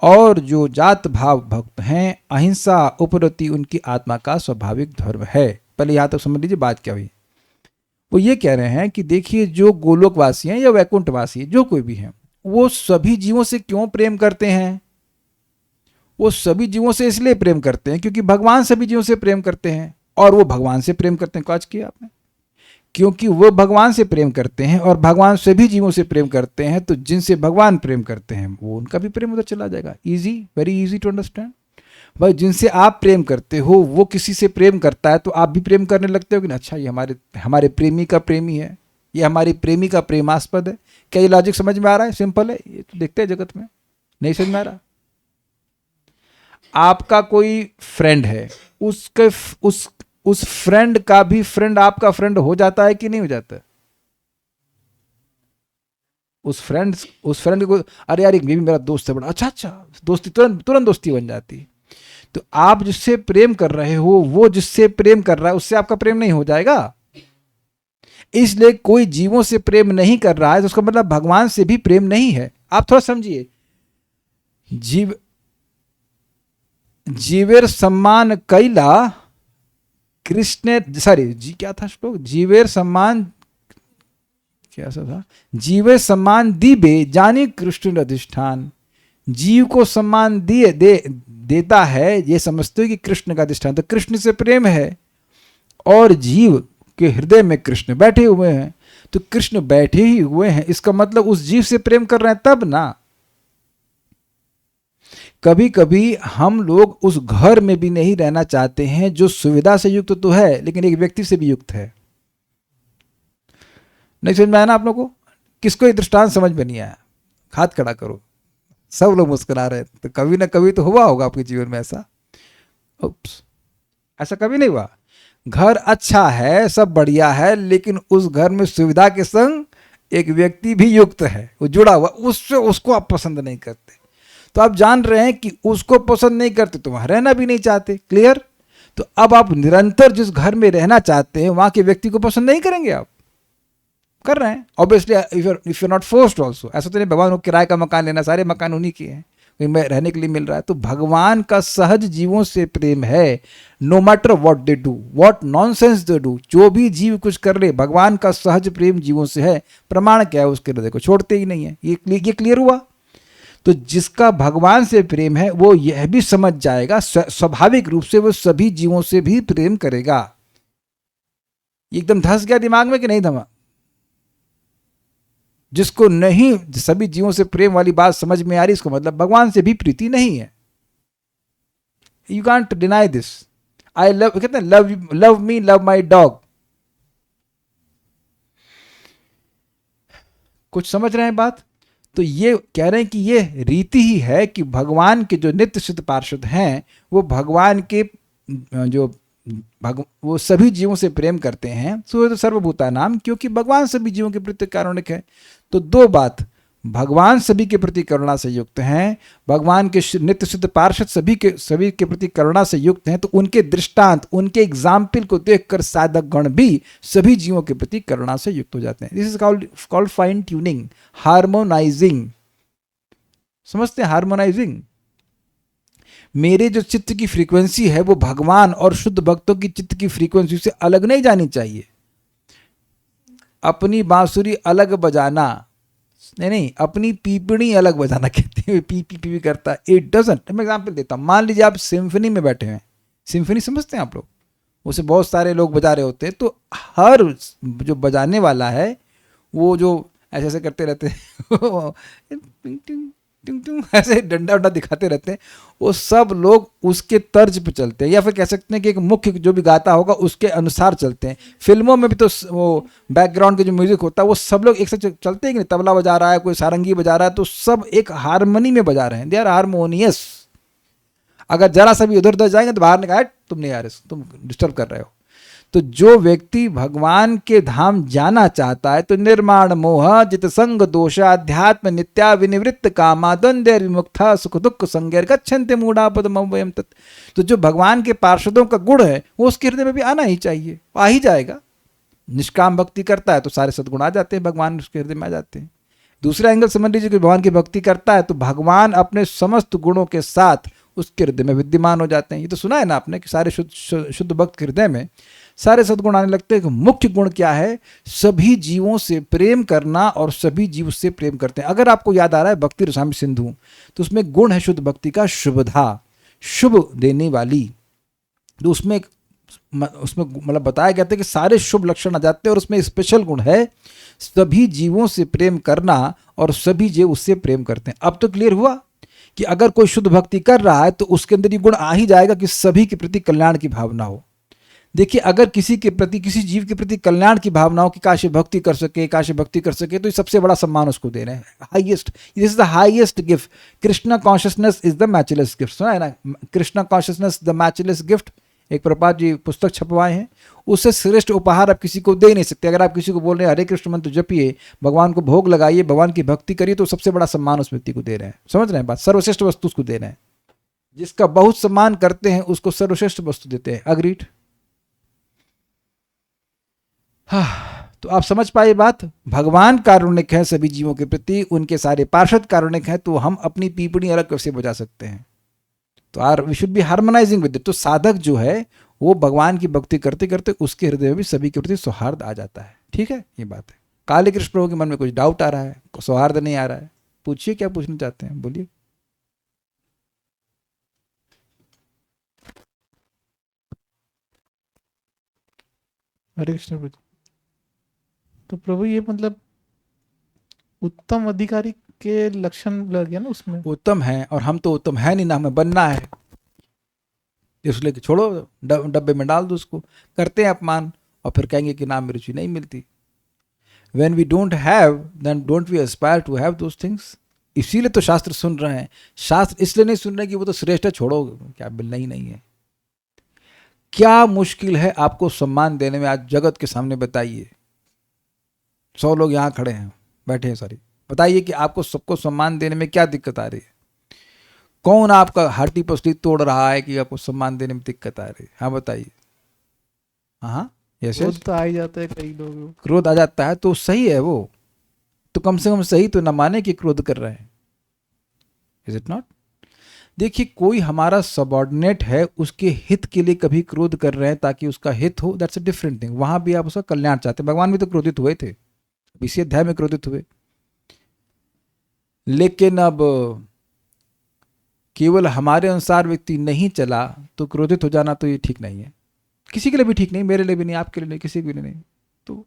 A: और जो जात भाव भक्त हैं, अहिंसा उपरति उनकी आत्मा का स्वाभाविक धर्म है। पहले यहाँ तक समझ लीजिए बात क्या हुई। वो ये कह रहे हैं कि देखिए, जो गोलोकवासी हैं या वैकुंठवासी जो कोई भी हैं, वो सभी जीवों से क्यों प्रेम करते हैं? वो सभी जीवों से इसलिए प्रेम करते हैं क्योंकि भगवान सभी जीवों से प्रेम करते हैं, और वो भगवान से प्रेम करते हैं। काज किया आपने? क्योंकि वो भगवान से प्रेम करते हैं और भगवान सभी जीवों से प्रेम करते हैं, तो जिनसे भगवान प्रेम करते हैं वो उनका भी प्रेम उधर चला जाएगा। Easy, very easy to understand. भाई, जिनसे आप प्रेम करते हो वो किसी से प्रेम करता है तो आप भी प्रेम करने लगते हो कि अच्छा, ये हमारे प्रेमी का प्रेमी है, ये हमारी प्रेमी का प्रेमास्पद है। क्या ये लॉजिक समझ में आ रहा है? सिंपल है। ये तो देखते हैं जगत में, नहीं समझ में आ रहा? आपका कोई फ्रेंड है, उस फ्रेंड का भी फ्रेंड आपका फ्रेंड हो जाता है कि नहीं हो जाता? उस फ्रेंड को, अरे यार, ये भी मेरा दोस्त है बड़ा अच्छा, दोस्ती तुरंत दोस्ती बन जाती है। तो आप जिससे प्रेम कर रहे हो, वो जिससे प्रेम कर रहा है उससे आपका प्रेम नहीं हो जाएगा। इसलिए कोई जीवों से प्रेम नहीं कर रहा है तो उसका मतलब भगवान से भी प्रेम नहीं है। आप थोड़ा समझिए। जीवेर सम्मान कैला कृष्ण, क्या था श्लोक? जीवेर सम्मान, क्या सा था? जीवे सम्मान दीबे जानी कृष्ण अधिष्ठान। जीव को सम्मान देता है, ये समझते हो कि कृष्ण का अधिष्ठान, तो कृष्ण से प्रेम है और जीव के हृदय में कृष्ण बैठे हुए हैं, तो कृष्ण बैठे ही हुए हैं, इसका मतलब उस जीव से प्रेम कर रहे हैं तब ना। कभी कभी हम लोग उस घर में भी नहीं रहना चाहते हैं जो सुविधा से युक्त तो है लेकिन एक व्यक्ति से भी युक्त है। नहीं समझ में आया ना आप लोगों को? किसको ये दृष्टांत समझ में नहीं आया? हाथ खड़ा करो। सब लोग मुस्कुरा रहे हैं, तो कभी ना कभी तो हुआ होगा आपके जीवन में ऐसा। उप्स, ऐसा कभी नहीं हुआ? घर अच्छा है, सब बढ़िया है, लेकिन उस घर में सुविधा के संग एक व्यक्ति भी युक्त है, वो जुड़ा हुआ, उससे उसको आप पसंद नहीं करते, तो आप जान रहे हैं कि उसको पसंद नहीं करते तो वहां रहना भी नहीं चाहते। क्लियर? तो अब आप निरंतर जिस घर में रहना चाहते हैं वहां के व्यक्ति को पसंद नहीं करेंगे, आप कर रहे हैं obviously, if you not forced also. ऐसा तो नहीं भगवान को किराए का मकान लेना, सारे मकान उन्हीं के हैं, मैं रहने के लिए मिल रहा है। तो भगवान का सहज जीवों से प्रेम है, no matter what they do, what nonsense they do, जो भी जीव कुछ कर ले, भगवान का सहज प्रेम जीवों से है। प्रमाण क्या है? उसके हृदय को छोड़ते ही नहीं है। ये क्लियर हुआ? तो जिसका भगवान से प्रेम है वो यह भी समझ जाएगा, स्वाभाविक रूप से वो सभी जीवों से भी प्रेम करेगा। एकदम धस गया दिमाग में कि नहीं धमा? जिसको नहीं सभी जीवों से प्रेम वाली बात समझ में आ रही, इसको मतलब भगवान से भी प्रीति नहीं है। You can't deny this. I love, कहते हैं love me love my dog. कुछ समझ रहे हैं बात? तो ये कह रहे हैं कि ये रीति ही है कि भगवान के जो नित्य सिद्ध पार्षद हैं वो भगवान के जो वो सभी जीवों से प्रेम करते हैं। तो सर्वभूता नाम, क्योंकि भगवान सभी जीवों के प्रति कारुणिक है। तो दो बात, भगवान सभी के प्रति करुणा से युक्त हैं, भगवान के नित्य सिद्ध पार्षद सभी के प्रति करुणा से युक्त हैं, तो उनके दृष्टांत, उनके एग्जाम्पल को देखकर साधक गण भी सभी जीवों के प्रति करुणा से युक्त हो जाते हैं। This is called fine tuning, harmonising. समझते हैं? हार्मोनाइजिंग। मेरे जो चित्त की फ्रीक्वेंसी है वो भगवान और शुद्ध भक्तों की चित्त की फ्रीक्वेंसी से अलग नहीं जानी चाहिए। अपनी बांसुरी अलग बजाना, नहीं, अपनी पीपणी अलग बजाना कहते हैं, पी पी पी करता है, इट डजंट। मैं एग्जांपल देता हूँ, मान लीजिए आप सिम्फनी में बैठे हैं, सिम्फनी समझते हैं आप लोग? उसे बहुत सारे लोग बजा रहे होते हैं, तो हर जो बजाने वाला है वो जो ऐसे ऐसे करते रहते हैं ऐसे डंडा उंडा दिखाते रहते हैं, वो सब लोग उसके तर्ज पे चलते हैं, या फिर कह सकते हैं कि एक मुख्य जो भी गाता होगा उसके अनुसार चलते हैं। फिल्मों में भी तो वो बैकग्राउंड के जो म्यूजिक होता है वो सब लोग एक साथ चलते हैं कि नहीं? तबला बजा रहा है, कोई सारंगी बजा रहा है, तो सब एक हारमोनी में बजा रहे हैं, दे आर हारमोनियस। अगर जरा सा भी उधर उधर जाएंगे तो बाहर निकाल, तुम नहीं आ रहे, तुम डिस्टर्ब कर रहे हो। तो जो व्यक्ति भगवान के धाम जाना चाहता है तो निर्माण मोह जित संग दोष अध्यात्म नित्या विनिवृत्त कामा द्वंद्व विमुक्ता सुख दुख संगैर गच्छन्ते मूढ़ापदमव्ययम् तत्। तो जो भगवान के पार्षदों का गुण है वो उसके हृदय में भी आना ही चाहिए, आ ही जाएगा। निष्काम भक्ति करता है तो सारे सद्गुण आ जाते हैं, भगवान उसके हृदय में आ जाते हैं। दूसरा एंगल समझ लीजिए कि भगवान की भक्ति करता है तो भगवान अपने समस्त गुणों के साथ उसके हृदय में विद्यमान हो जाते हैं। ये तो सुना है ना आपने कि सारे शुद्ध भक्त के हृदय में सारे सद्गुण आने लगते हैं। कि मुख्य गुण क्या है? सभी जीवों से प्रेम करना, और सभी जीव उससे प्रेम करते हैं। अगर आपको याद आ रहा है भक्ति रसामृत सिंधु, तो उसमें गुण है शुद्ध भक्ति का शुभधा, शुभ देने वाली। तो उसमें मतलब बताया गया था कि सारे शुभ लक्षण आ जाते हैं, और उसमें स्पेशल गुण है सभी जीवों से प्रेम करना, और सभी जीव उससे प्रेम करते हैं। अब तो क्लियर हुआ कि अगर कोई शुद्ध भक्ति कर रहा है तो उसके अंदर ये गुण आ ही जाएगा कि सभी के प्रति कल्याण की भावना हो। देखिए, अगर किसी के प्रति, किसी जीव के प्रति कल्याण की भावना हो कि काश भक्ति कर सके, काश भक्ति कर सके, तो ये सबसे बड़ा सम्मान उसको दे रहे हैं, highest. This is the highest gift. Krishna consciousness is the matchless gift. सुना है ना? Krishna consciousness the matchless gift, एक प्रपात जी पुस्तक छपवाए हैं। उससे श्रेष्ठ उपहार आप किसी को दे नहीं सकते। अगर आप किसी को बोल रहे हैं हरे कृष्ण मंत्र जपिए, भगवान को भोग लगाइए, भगवान की भक्ति करिए, तो सबसे बड़ा सम्मान उस व्यक्ति को दे रहे हैं। समझ रहे हैं बात? सर्वश्रेष्ठ वस्तु उसको दे रहे हैं। जिसका बहुत सम्मान करते हैं उसको सर्वश्रेष्ठ वस्तु देते हैं। अग्रीड? हाँ, तो आप समझ पाए बात? भगवान कारुणिक है सभी जीवों के प्रति, उनके सारे पार्षद कारुणिक हैं, तो हम अपनी पीपणी अलग कैसे बजा सकते हैं? तो we should be harmonising with it. तो साधक जो है वो भगवान की भक्ति करते करते उसके हृदय में भी सभी के प्रति सौहार्द आ जाता है। ठीक है, ये बात है। काले कृष्ण प्रभु के मन में कुछ डाउट आ रहा है, सौहार्द नहीं आ रहा है? पूछिए, क्या पूछना चाहते हैं, बोलिए। हरे कृष्ण प्रभु।
C: तो प्रभु ये मतलब उत्तम अधिकारी के लक्षण लग गया ना उसमें।
A: उत्तम है और हम तो उत्तम है नहीं ना, हमें बनना है, इसलिए कि छोड़ो, डब्बे में डाल दो उसको। करते हैं अपमान और फिर कहेंगे कि नाम में रुचि नहीं मिलती। When we don't have, then don't we aspire to have those things? इसीलिए तो शास्त्र सुन रहे हैं। शास्त्र इसलिए नहीं सुन रहे कि वो तो श्रेष्ठ है, छोड़ो, क्या मिलना ही नहीं है। क्या मुश्किल है आपको सम्मान देने में आज जगत के सामने, बताइए। 100 लोग यहाँ खड़े हैं, बैठे हैं, सॉरी, बताइए कि आपको सबको सम्मान देने में क्या दिक्कत आ रही है? कौन आपका हड्डी पसली तोड़ रहा है कि आपको सम्मान देने में दिक्कत आ रही है? हाँ बताइए। हाँ यस,
C: क्रोध तो आ ही जाता है कई लोगों को।
A: क्रोध आ जाता है तो सही है, वो तो कम से कम सही तो न माने कि क्रोध कर रहे हैं। Is it not? देखिए, कोई हमारा सबऑर्डिनेट है, उसके हित के लिए कभी क्रोध कर रहे हैं ताकि उसका हित हो, दैट्स अ डिफरेंट थिंग। वहां भी आप उसका कल्याण चाहते हैं। भगवान भी तो क्रोधित हुए थे, इसी अध्याय में क्रोधित हुए। लेकिन अब केवल हमारे अनुसार व्यक्ति नहीं चला तो क्रोधित हो जाना तो ये ठीक नहीं है, किसी के लिए भी ठीक नहीं, मेरे लिए भी नहीं, आपके लिए नहीं, किसी के लिए नहीं। तो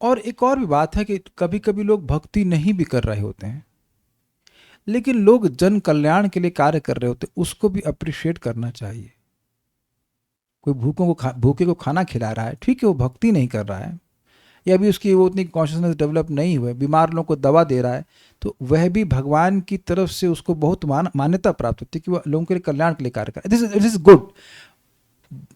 A: और एक और भी बात है कि कभी कभी लोग भक्ति नहीं भी कर रहे होते हैं, लेकिन लोग जन कल्याण के लिए कार्य कर रहे होते हैं, उसको भी अप्रिशिएट करना चाहिए। कोई भूखे को खाना खिला रहा है, ठीक है, वो भक्ति नहीं कर रहा है, या भी उसकी वो उतनी कॉन्शियसनेस डेवलप नहीं हुए, बीमार लोगों को दवा दे रहा है, तो वह भी भगवान की तरफ से उसको बहुत मान्यता प्राप्त होती है कि वह लोगों के लिए कल्याण के लिए कार्य कर रहा है। This is good.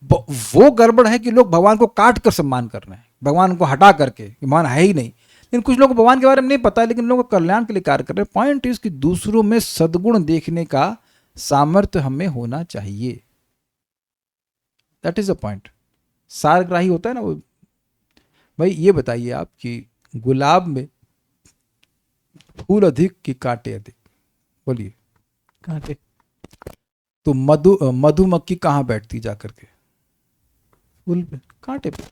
A: वो गड़बड़ है कि लोग भगवान को काट कर सम्मान कर रहे हैं, भगवान को हटा करके, भगवान है ही नहीं। लेकिन कुछ लोगों को भगवान के बारे में नहीं पता है, लेकिन लोगों को कल्याण के लिए कार्य कर रहे हैं। पॉइंट इज कि दूसरों में सद्गुण देखने का सामर्थ्य हमें होना चाहिए। That is a point. सारग्राही होता है ना वो। भाई ये बताइए आप कि गुलाब में फूल अधिक कि कांटे अधिक? बोलिए।
C: कांटे।
A: तो मधुमक्खी कहाँ बैठती जाकर के? फूल पे, कांटे पे।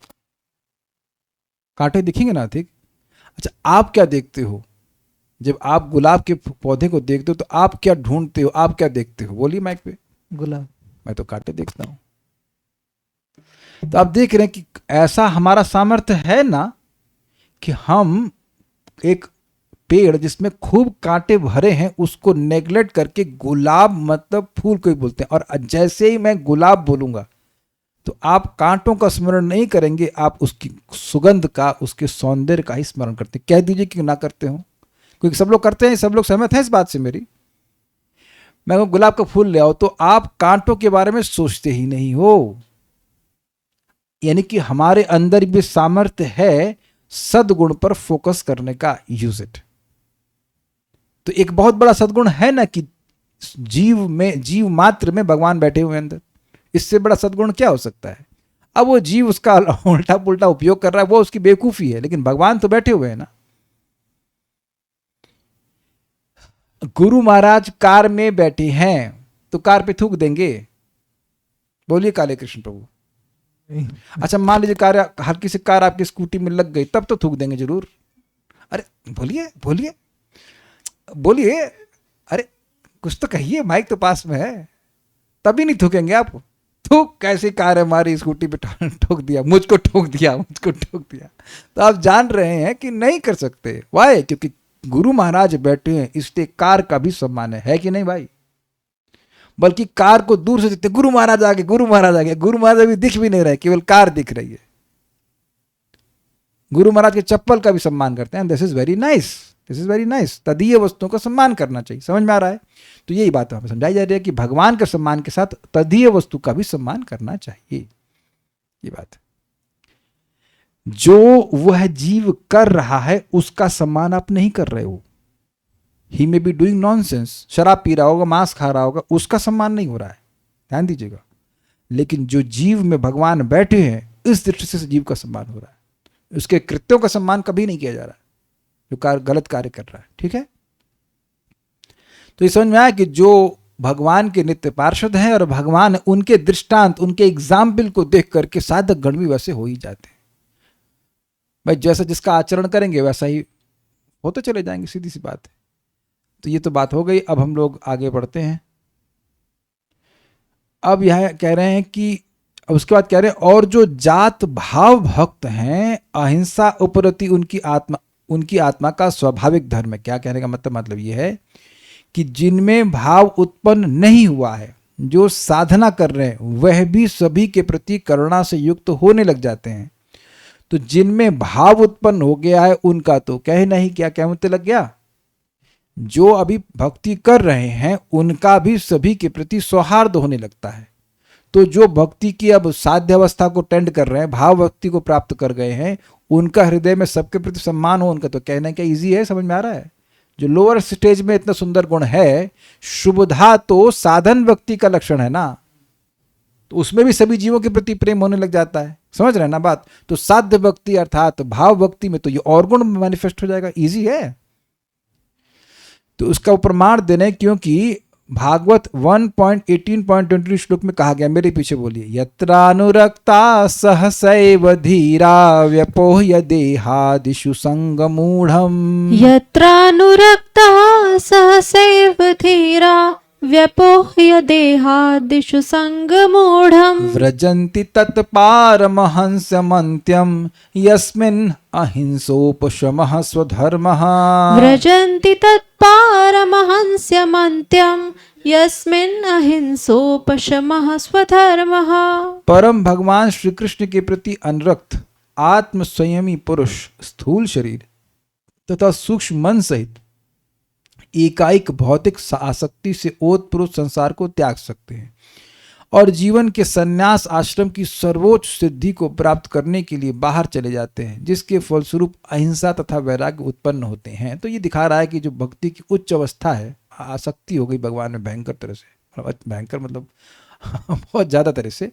A: कांटे दिखेंगे ना अधिक। अच्छा, आप क्या देखते हो जब आप गुलाब के पौधे को देखते हो? तो आप क्या ढूंढते हो, आप क्या देखते हो? बोलिए माइक पे।
C: गुलाब।
A: मैं तो कांटे देखता हूं। तो आप देख रहे हैं कि ऐसा हमारा सामर्थ्य है ना कि हम एक पेड़ जिसमें खूब कांटे भरे हैं उसको नेग्लेक्ट करके गुलाब मतलब फूल को ही बोलते हैं। और जैसे ही मैं गुलाब बोलूंगा तो आप कांटों का स्मरण नहीं करेंगे, आप उसकी सुगंध का, उसके सौंदर्य का ही स्मरण करते हैं। कह दीजिए कि ना करते हो, क्योंकि सब लोग करते हैं, सब लोग सहमत हैं इस बात से मेरी। मैं वो गुलाब का फूल ले आओ तो आप कांटों के बारे में सोचते ही नहीं हो। यानी कि हमारे अंदर भी सामर्थ्य है सद्गुण पर फोकस करने का। Use it. तो एक बहुत बड़ा सद्गुण है ना कि जीव मात्र में भगवान बैठे हुए अंदर। इससे बड़ा सद्गुण क्या हो सकता है? अब वो जीव उसका उल्टा पुल्टा उपयोग कर रहा है, वो उसकी बेवकूफी है, लेकिन भगवान तो बैठे हुए हैं ना। गुरु महाराज कार में बैठे हैं तो कार पे थूक देंगे? बोलिए काले कृष्ण प्रभु। अच्छा, मान लीजिए कार, हल्की सी कार आपकी स्कूटी में लग गई, तब तो थूक देंगे जरूर। अरे बोलिए बोलिए बोलिए, अरे कुछ तो कहिए, माइक तो पास में है, तभी नहीं थूकेंगे आप? थूक, कैसी कार है हमारी, स्कूटी पे ठोक दिया, मुझको ठोक दिया, मुझको ठोक दिया। तो आप जान रहे हैं कि नहीं कर सकते। वाई? क्योंकि गुरु महाराज बैठे हैं, इसलिए कार का भी सम्मान है कि नहीं भाई? बल्कि कार को दूर से देखते, गुरु महाराज आ गए, गुरु महाराज आ गए। गुरु महाराज अभी दिख भी नहीं रहे, केवल कार दिख रही है। गुरु महाराज के चप्पल का भी सम्मान करते हैं। This is very nice, this is very nice. तदीय वस्तुओं का सम्मान करना चाहिए। समझ में आ रहा है? तो यही बात हमें समझाई जा रही है कि भगवान के सम्मान के साथ तदीय वस्तु का भी सम्मान करना चाहिए। ये बात जो वह जीव कर रहा है उसका सम्मान आप नहीं कर रहे हो। ही मे बी डूइंग नॉनसेंस, शराब पी रहा होगा, मांस खा रहा होगा, उसका सम्मान नहीं हो रहा है, ध्यान दीजिएगा। लेकिन जो जीव में भगवान बैठे हैं, इस दृष्टि से जीव का सम्मान हो रहा है। उसके कृत्यों का सम्मान कभी नहीं किया जा रहा जो गलत कार्य कर रहा है। ठीक है? तो ये समझ में आया कि जो भगवान के नित्य पार्षद हैं और भगवान उनके दृष्टांत, उनके एग्जाम्पल को देख करके साधक गण भी वैसे हो ही जाते हैं। भाई जैसा जिसका आचरण करेंगे वैसा ही होते चले जाएंगे, सीधी सी बात है। तो ये तो बात हो गई। अब हम लोग आगे बढ़ते हैं। अब यह कह रहे हैं कि अब उसके बाद कह रहे हैं और जो जात भाव भक्त हैं अहिंसा उपरति उनकी आत्मा का स्वाभाविक धर्म है। क्या कहने का मतलब ये है कि जिनमें भाव उत्पन्न नहीं हुआ है, जो साधना कर रहे हैं, वह भी सभी के प्रति करुणा से युक्त होने लग जाते हैं। तो जिनमें भाव उत्पन्न हो गया है उनका तो कह नहीं, क्या कहते लग गया। जो अभी भक्ति कर रहे हैं उनका भी सभी के प्रति सौहार्द होने लगता है। तो जो भक्ति की अब साध्य अवस्था को टेंड कर रहे हैं, भाव भक्ति को प्राप्त कर गए हैं, उनका हृदय में सबके प्रति सम्मान हो, उनका तो कहना क्या इजी है, समझ में आ रहा है। जो लोअर स्टेज में इतना सुंदर गुण है, शुभधा तो साधन भक्ति का लक्षण है ना, तो उसमें भी सभी जीवों के प्रति प्रेम होने लग जाता है। समझ रहे हैं ना बात। तो साध्य भक्ति अर्थात भाव भक्ति में तो ये और गुण मैनिफेस्ट हो जाएगा, इजी है। तो उसका प्रमाण देने, क्योंकि भागवत 1.18.23 श्लोक में कहा गया, मेरे पीछे बोलिए, यत्रानुरक्ता सहसैव धीरा व्यपोह्य देहादिषु संगमूढ़म्।
B: यत्रानुरक्ता सहसैव धीरा व्यपोह्य देहादिषु संगमूढ़म्।
A: व्रजन्ति तत्पारमहंसमन्त्यं यस्मिन् अहिंसोपशमः स्वधर्मः।
B: व्रजन्ति तत्पारमहंस्यमन्त्यं यस्मिन् अहिंसोपशमः स्वधर्मः।
A: परम भगवान श्री कृष्ण के प्रति अनुरक्त आत्म संयमी पुरुष स्थूल शरीर तथा सूक्ष्म मन सहित एकाएक भौतिक आसक्ति से ओतप्रोत संसार को त्याग सकते हैं और जीवन के संन्यास आश्रम की सर्वोच्च सिद्धि को प्राप्त करने के लिए बाहर चले जाते हैं, जिसके फलस्वरूप अहिंसा तथा वैराग्य उत्पन्न होते हैं। तो ये दिखा रहा है कि जो भक्ति की उच्च अवस्था है, आसक्ति हो गई भगवान में भयंकर तरह से, भयंकर मतलब बहुत ज्यादा तरह से,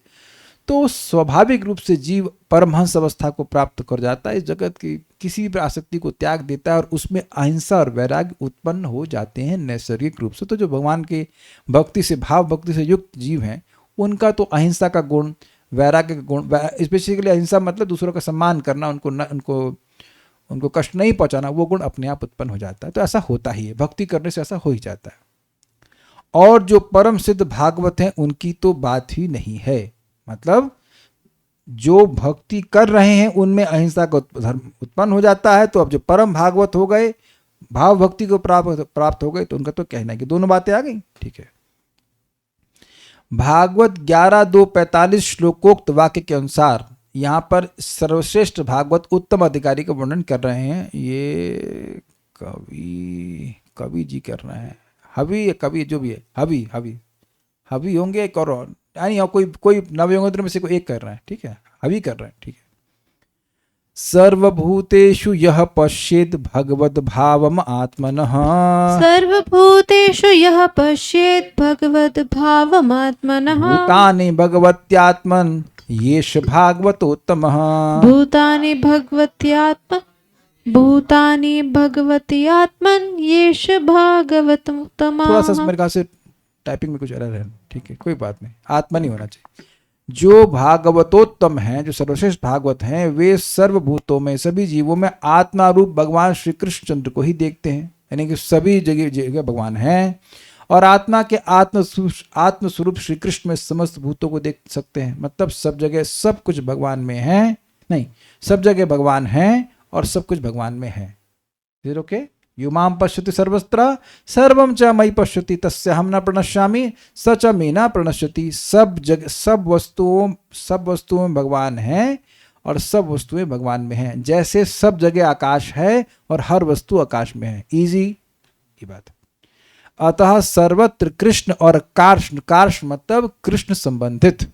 A: तो स्वाभाविक रूप से जीव परमहंस अवस्था को प्राप्त कर जाता है, इस जगत की किसी भी आसक्ति को त्याग देता है और उसमें अहिंसा और वैराग्य उत्पन्न हो जाते हैं नैसर्गिक रूप से। तो जो भगवान के भक्ति से भाव भक्ति से युक्त जीव हैं उनका तो अहिंसा का गुण, वैराग्य का गुण, स्पेसिफिकली अहिंसा मतलब दूसरों का सम्मान करना, उनको कष्ट नहीं पहुंचाना, वो गुण अपने आप उत्पन्न हो जाता है। तो ऐसा होता ही है, भक्ति करने से ऐसा हो ही जाता है। और जो परम सिद्ध भागवत हैं उनकी तो बात ही नहीं है, मतलब जो भक्ति कर रहे हैं उनमें अहिंसा का धर्म उत्पन्न हो जाता है। तो अब जो परम भागवत हो गए, भाव भक्ति को प्राप्त हो गए, तो उनका तो कहना है कि दोनों बातें आ गई। ठीक है, भागवत 11.2.45 श्लोकोक्त वाक्य के अनुसार यहाँ पर सर्वश्रेष्ठ भागवत उत्तम अधिकारी का वर्णन कर रहे हैं। ये कवि जी कर रहे हैं, हवि कवि जो भी है, हवि होंगे एक और यानी कोई नवयोगेंद्र में से कोई एक कर रहा है। ठीक है, हवि कर रहे हैं। ठीक है, सर्वभूतेषु यः पश्येत् भगवद् भावम् आत्मनः।
B: सर्वभूतेषु यः पश्येत् भगवद् भावम् आत्मनः।
A: भूतानि भगवत्यात्मन् येष भागवतोत्तमः।
B: भूतानि भगवति आत्मन् येष भागवतोत्तमः।
A: थोड़ा सा मेरे ख्याल से टाइपिंग में कुछ एरर है। ठीक है, कोई बात नहीं, आत्मा नहीं होना चाहिए। जो भागवतोत्तम हैं, जो सर्वश्रेष्ठ भागवत हैं, वे सर्वभूतों में, सभी जीवों में आत्मा रूप भगवान श्री कृष्णचंद्र को ही देखते हैं, यानी कि सभी जगह भगवान हैं और आत्मा के आत्मस्वरूप श्री कृष्ण में समस्त भूतों को देख सकते हैं। मतलब सब जगह सब कुछ भगवान में है, नहीं, सब जगह भगवान है और सब कुछ भगवान में है। फिर ओके, युमाम पश्यति सर्वत्र सर्वम च मयि पश्यति तस्याहं न प्रणश्यामि स च मे न प्रणश्यति। सब जगह सब वस्तुओं में भगवान है और सब वस्तुएं भगवान में हैं। जैसे सब जगह आकाश है और हर वस्तु आकाश में है। इजी की बात। अतः सर्वत्र कृष्ण और कार्ष्ण मतलब कृष्ण संबंधित,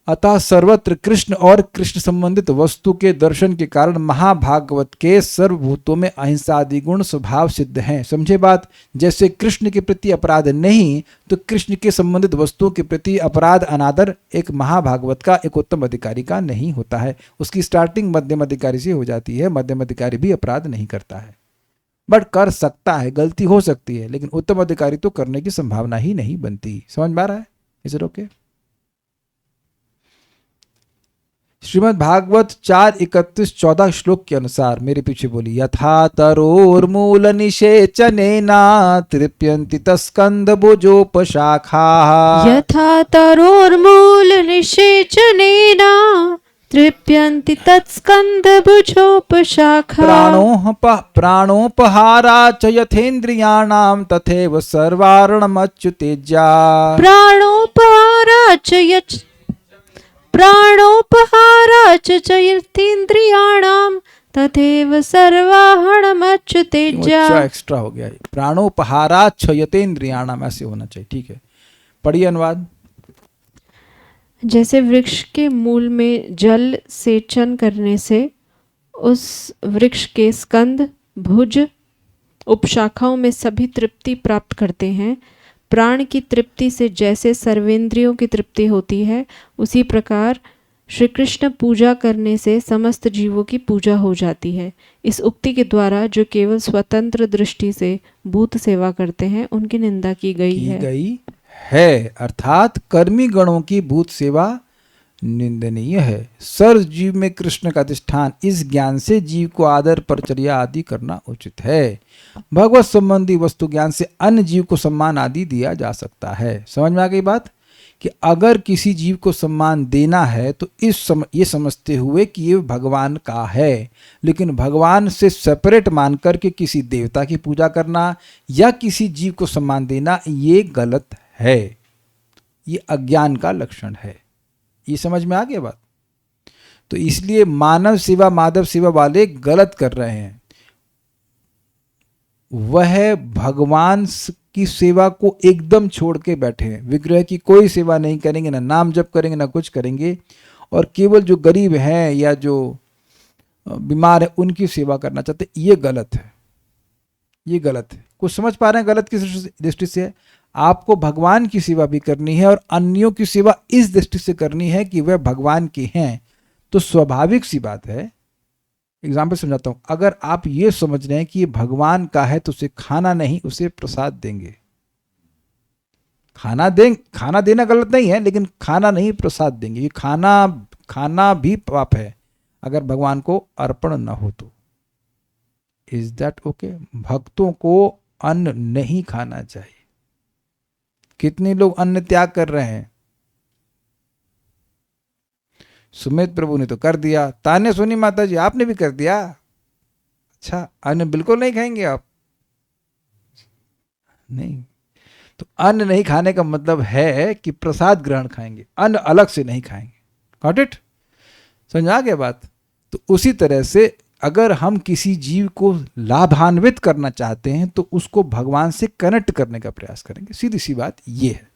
A: अतः सर्वत्र कृष्ण और कृष्ण संबंधित वस्तु के दर्शन के कारण महाभागवत के सर्वभूतों में अहिंसा आदि गुण स्वभाव सिद्ध हैं। समझे बात। जैसे कृष्ण के प्रति अपराध नहीं, तो कृष्ण के संबंधित वस्तुओं के प्रति अपराध अनादर एक महाभागवत का, एक उत्तम अधिकारी का नहीं होता है। उसकी स्टार्टिंग मध्यम अधिकारी से हो जाती है। मध्यम अधिकारी भी अपराध नहीं करता है, बट कर सकता है, गलती हो सकती है, लेकिन उत्तम अधिकारी तो करने की संभावना ही नहीं बनती। समझ में आ रहा है? Is it okay? Shrimad Bhagavat 4:31-14 श्लोक के अनुसार, मेरे पीछे बोली, यथा तरोर्मूल निषेचनेना तृप्यन्ति तस्कंद भुजोपशाखाः।
B: यथा तरोर्मूल निषेचनेन तृप्यन्ति तत्स्कंद भुजोपशाखाः।
A: प्राणोपहारा च यथेन्द्रियाणां तथैव सर्वार्णमच्युतेज्या।
B: प्राणोपहारा च यथेन्द्रियाणां तथैव सर्वाहरणमच्युतेज्या।
A: अच्छा एक्स्ट्रा हो गया, प्राणोपहारा क्षयतेन्द्रियाणाम ऐसे होना चाहिए, ठीक है। पढ़िए अनुवाद।
B: जैसे वृक्ष के मूल में जल सेचन करने से उस वृक्ष के स्कंद भुज उपशाखाओं में सभी तृप्ति प्राप्त करते हैं, प्राण की तृप्ति से जैसे सर्वेंद्रियों की तृप्ति होती है, उसी प्रकार श्री कृष्ण पूजा करने से समस्त जीवों की पूजा हो जाती है। इस उक्ति के द्वारा जो केवल स्वतंत्र दृष्टि से भूत सेवा करते हैं उनकी निंदा की गई है।
A: अर्थात कर्मी गणों की भूत सेवा निंदनीय है। सर्व जीव में कृष्ण का अधिष्ठान, इस ज्ञान से जीव को आदर परिचर्या आदि करना उचित है। भगवत संबंधी वस्तु ज्ञान से अन्य जीव को सम्मान आदि दिया जा सकता है। समझ में आ गई बात कि अगर किसी जीव को सम्मान देना है तो ये समझते हुए कि ये भगवान का है, लेकिन भगवान से सेपरेट मान करके किसी देवता की पूजा करना या किसी जीव को सम्मान देना, ये गलत है, ये अज्ञान का लक्षण है। ये समझ में आ गया बात। तो इसलिए मानव सेवा माधव सेवा वाले गलत कर रहे हैं। वह भगवान की सेवा को एकदम छोड़ के बैठे हैं, विग्रह की कोई सेवा नहीं करेंगे, ना नाम जप करेंगे, ना कुछ करेंगे, और केवल जो गरीब हैं या जो बीमार है उनकी सेवा करना चाहते। ये गलत है, ये गलत है। कुछ समझ पा रहे हैं गलत किस दृष्टि से है? आपको भगवान की सेवा भी करनी है और अन्यों की सेवा इस दृष्टि से करनी है कि वह भगवान के हैं। तो स्वाभाविक सी बात है, एग्जाम्पल समझाता हूं। अगर आप ये समझ रहे हैं कि ये भगवान का है तो उसे खाना नहीं, उसे प्रसाद देंगे। खाना देना गलत नहीं है, लेकिन खाना नहीं प्रसाद देंगे। ये खाना भी पाप है अगर भगवान को अर्पण न हो तो। Is that okay? भक्तों को अन्न नहीं खाना चाहिए। कितने लोग अन्न त्याग कर रहे हैं? सुमित प्रभु ने तो कर दिया, ताने सुनी माता जी आपने भी कर दिया। अच्छा, अन्न बिल्कुल नहीं खाएंगे आप? नहीं, तो अन्न नहीं खाने का मतलब है कि प्रसाद ग्रहण खाएंगे, अन्न अलग से नहीं खाएंगे। Got it? समझ आ गया बात? तो उसी तरह से अगर हम किसी जीव को लाभान्वित करना चाहते हैं तो उसको भगवान से कनेक्ट करने का प्रयास करेंगे। सीधी सी बात ये है,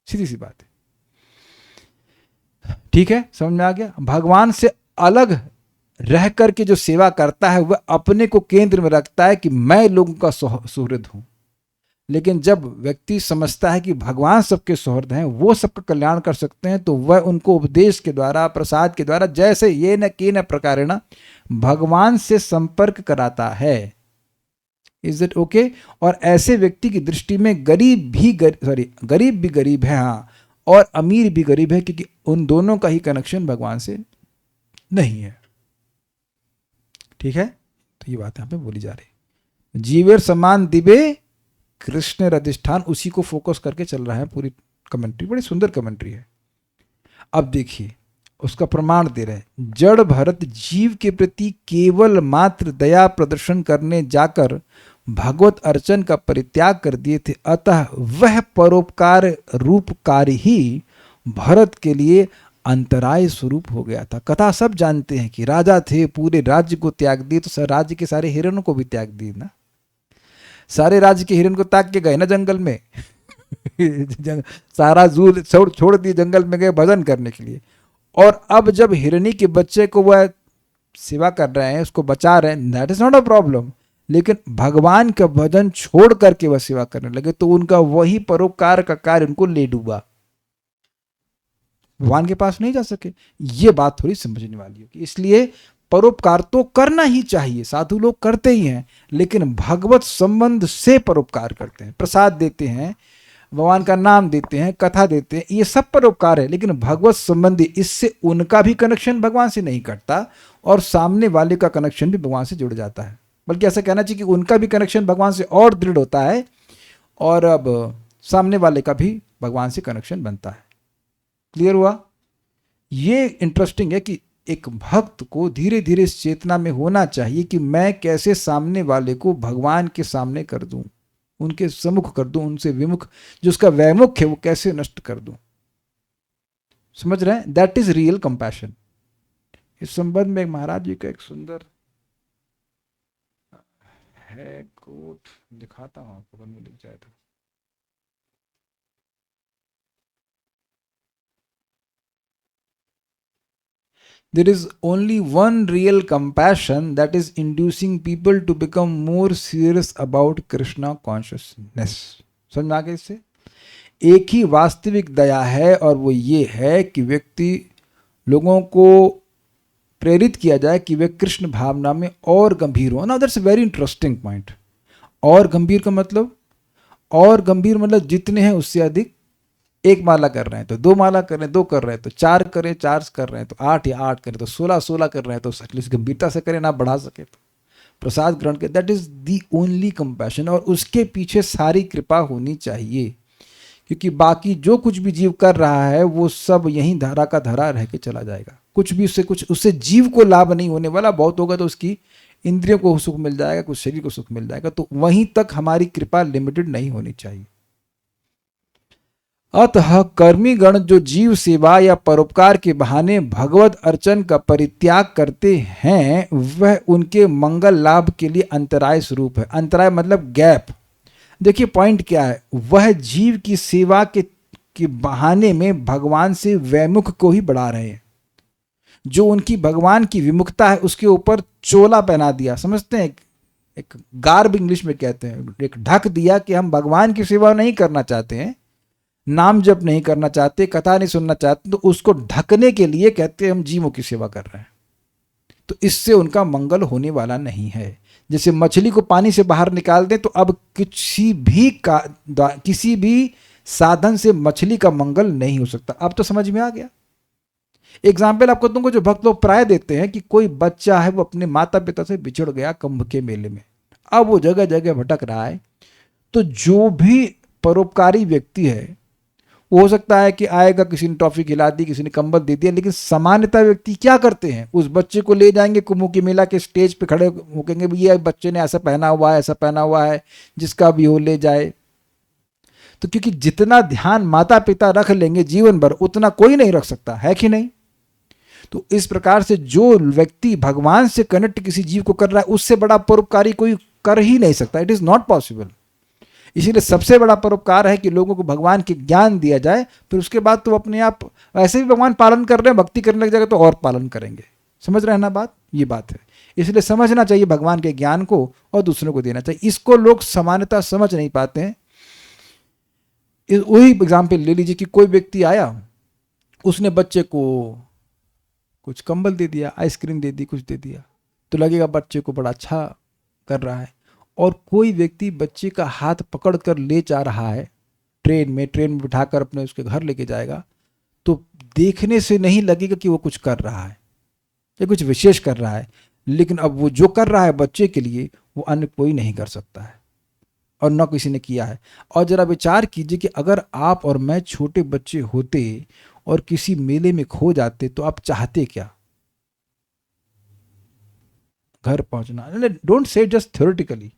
A: सीधी सी बात है। ठीक है, समझ में आ गया? भगवान से अलग रह करके जो सेवा करता है वह अपने को केंद्र में रखता है कि मैं लोगों का सुहृद हूं। लेकिन जब व्यक्ति समझता है कि भगवान सबके सुहृद हैं, वो सबका कल्याण कर सकते हैं, तो वह उनको उपदेश के द्वारा, प्रसाद के द्वारा, जैसे ये न केन प्रकारेण भगवान से संपर्क कराता है। Is it okay? और ऐसे व्यक्ति की दृष्टि में गरीब भी गरीब है, हाँ, और अमीर भी गरीब है, क्योंकि उन दोनों का ही कनेक्शन भगवान से नहीं है। ठीक है, तो ये बात यहां पे बोली जा रही। जीवेर समान दिवे कृष्ण अधिष्ठान, उसी को फोकस करके चल रहा है पूरी कमेंट्री। बड़ी सुंदर कमेंट्री है। अब देखिए उसका प्रमाण दे रहे। जड़ भरत जीव के प्रति केवल मात्र दया प्रदर्शन करने जाकर भगवत अर्चन का परित्याग कर दिए थे, अतः वह परोपकार रूप कार्य ही भरत के लिए अंतराय स्वरूप हो गया था। कथा सब जानते हैं कि राजा थे, पूरे राज्य को त्याग दिए, तो राज्य के सारे हिरणों को भी त्याग दिए ना। सारे राज्य के हिरण को त्याग के गए ना जंगल में सारा जू छोड़ दिए, जंगल में गए भजन करने के लिए। और अब जब हिरणी के बच्चे को वह सेवा कर रहे हैं, उसको बचा रहे हैं, that is not a problem. लेकिन भगवान का भजन छोड़ करके वह सेवा करने लगे तो उनका वही परोपकार का कार्य उनको ले डूबा, भगवान के पास नहीं जा सके। ये बात थोड़ी समझने वाली होगी। इसलिए परोपकार तो करना ही चाहिए, साधु लोग करते ही हैं, लेकिन भगवत संबंध से परोपकार करते हैं, प्रसाद देते हैं, भगवान का नाम देते हैं, कथा देते हैं, ये सब परोपकार है। लेकिन भगवत संबंधी इससे उनका भी कनेक्शन भगवान से नहीं कटता और सामने वाले का कनेक्शन भी भगवान से जुड़ जाता है। बल्कि ऐसा कहना चाहिए कि उनका भी कनेक्शन भगवान से और दृढ़ होता है और अब सामने वाले का भी भगवान से कनेक्शन बनता है। क्लियर हुआ? ये इंटरेस्टिंग है कि एक भक्त को धीरे धीरे इस चेतना में होना चाहिए कि मैं कैसे सामने वाले को भगवान के सामने कर दूं, उनके सम्मुख कर दूं, उनसे विमुख जो उसका वैमुख है वो कैसे नष्ट कर दूं। समझ रहे हैं? That is real compassion. इस संबंध में महाराज जी का एक सुंदर है कोट, दिखाता हूं आपको, अगर लिख जाए तो। There is only one real compassion, that is inducing people to become more serious about Krishna consciousness. समझ में आ गया? इससे एक ही वास्तविक दया है और वो ये है कि व्यक्ति लोगों को प्रेरित किया जाए कि वे कृष्ण भावना में और गंभीर हो। Now that's a very interesting point. और गंभीर का मतलब, और गंभीर मतलब जितने हैं उससे अधिक। एक माला कर रहे हैं तो 2 माला कर रहे हैं, 2 कर रहे हैं तो 4 करें, 4 कर रहे हैं तो 8 या 8 करें तो 16 कर रहे हैं तो एटलीस्ट गंभीरता से करें, ना बढ़ा सके तो प्रसाद ग्रहण करें। That is the only compassion. और उसके पीछे सारी कृपा होनी चाहिए, क्योंकि बाकी जो कुछ भी जीव कर रहा है वो सब यहीं धारा का धारा रह के चला जाएगा। कुछ भी उससे जीव को लाभ नहीं होने वाला। बहुत होगा तो उसकी इंद्रियों को सुख मिल जाएगा, कुछ शरीर को सुख मिल जाएगा। तो वहीं तक हमारी कृपा लिमिटेड नहीं होनी चाहिए। अतः कर्मी गण जो जीव सेवा या परोपकार के बहाने भगवत अर्चन का परित्याग करते हैं, वह उनके मंगल लाभ के लिए अंतराय स्वरूप है। अंतराय मतलब गैप। देखिए पॉइंट क्या है, वह जीव की सेवा के बहाने में भगवान से वैमुख को ही बढ़ा रहे हैं। जो उनकी भगवान की विमुखता है उसके ऊपर चोला पहना दिया, समझते हैं? एक गार्ब इंग्लिश में कहते हैं, एक ढक दिया कि हम भगवान की सेवा नहीं करना चाहते हैं, नाम जप नहीं करना चाहते, कथा नहीं सुनना चाहते, तो उसको ढकने के लिए कहते हैं हम जीवों की सेवा कर रहे हैं। तो इससे उनका मंगल होने वाला नहीं है। जैसे मछली को पानी से बाहर निकाल दें तो अब किसी भी साधन से मछली का मंगल नहीं हो सकता। अब तो समझ में आ गया। एग्जाम्पल आपको तुमको जो भक्त लोग प्राय देते हैं कि कोई बच्चा है वो अपने माता पिता से बिछड़ गया कुंभ के मेले में, अब वो जगह जगह भटक रहा है, तो जो भी परोपकारी व्यक्ति है वो हो सकता है कि आएगा, किसी ने टॉफी खिला दी, किसी ने कंबल दे दिया, लेकिन सामान्यतः व्यक्ति क्या करते हैं, उस बच्चे को ले जाएंगे कुंभ के मेला के स्टेज पे खड़े होकेंगे, ये बच्चे ने ऐसा पहना हुआ है, ऐसा पहना हुआ है, जिसका भी हो ले जाए। तो क्योंकि जितना ध्यान माता पिता रख लेंगे जीवन भर उतना कोई नहीं रख सकता है कि नहीं। तो इस प्रकार से जो व्यक्ति भगवान से कनेक्ट किसी जीव को कर रहा है उससे बड़ा परोपकारी कोई कर ही नहीं सकता। It is not possible. इसीलिए सबसे बड़ा परोपकार है कि लोगों को भगवान के ज्ञान दिया जाए, फिर उसके बाद तो अपने आप वैसे भी भगवान पालन कर रहे हैं, भक्ति करने लग जाएगा तो और पालन करेंगे। समझ रहे हैं ना बात? ये बात है। इसलिए समझना चाहिए भगवान के ज्ञान को और दूसरों को देना चाहिए। इसको लोग सामान्यतः समझ नहीं पाते हैं। वही एग्जाम्पल ले लीजिए कि कोई व्यक्ति आया, उसने बच्चे को कुछ कंबल दे दिया, आइसक्रीम दे दी, कुछ दे दिया, तो लगेगा बच्चे को बड़ा अच्छा कर रहा है। और कोई व्यक्ति बच्चे का हाथ पकड़ कर ले जा रहा है ट्रेन में बिठाकर अपने उसके घर लेके जाएगा, तो देखने से नहीं लगेगा कि वो कुछ कर रहा है या कुछ विशेष कर रहा है, लेकिन अब वो जो कर रहा है बच्चे के लिए वो अन्य कोई नहीं कर सकता है और न किसी ने किया है। और जरा विचार कीजिए कि अगर आप और मैं छोटे बच्चे होते और किसी मेले में खो जाते तो आप चाहते क्या? घर पहुंचना। Don't say just theoretically,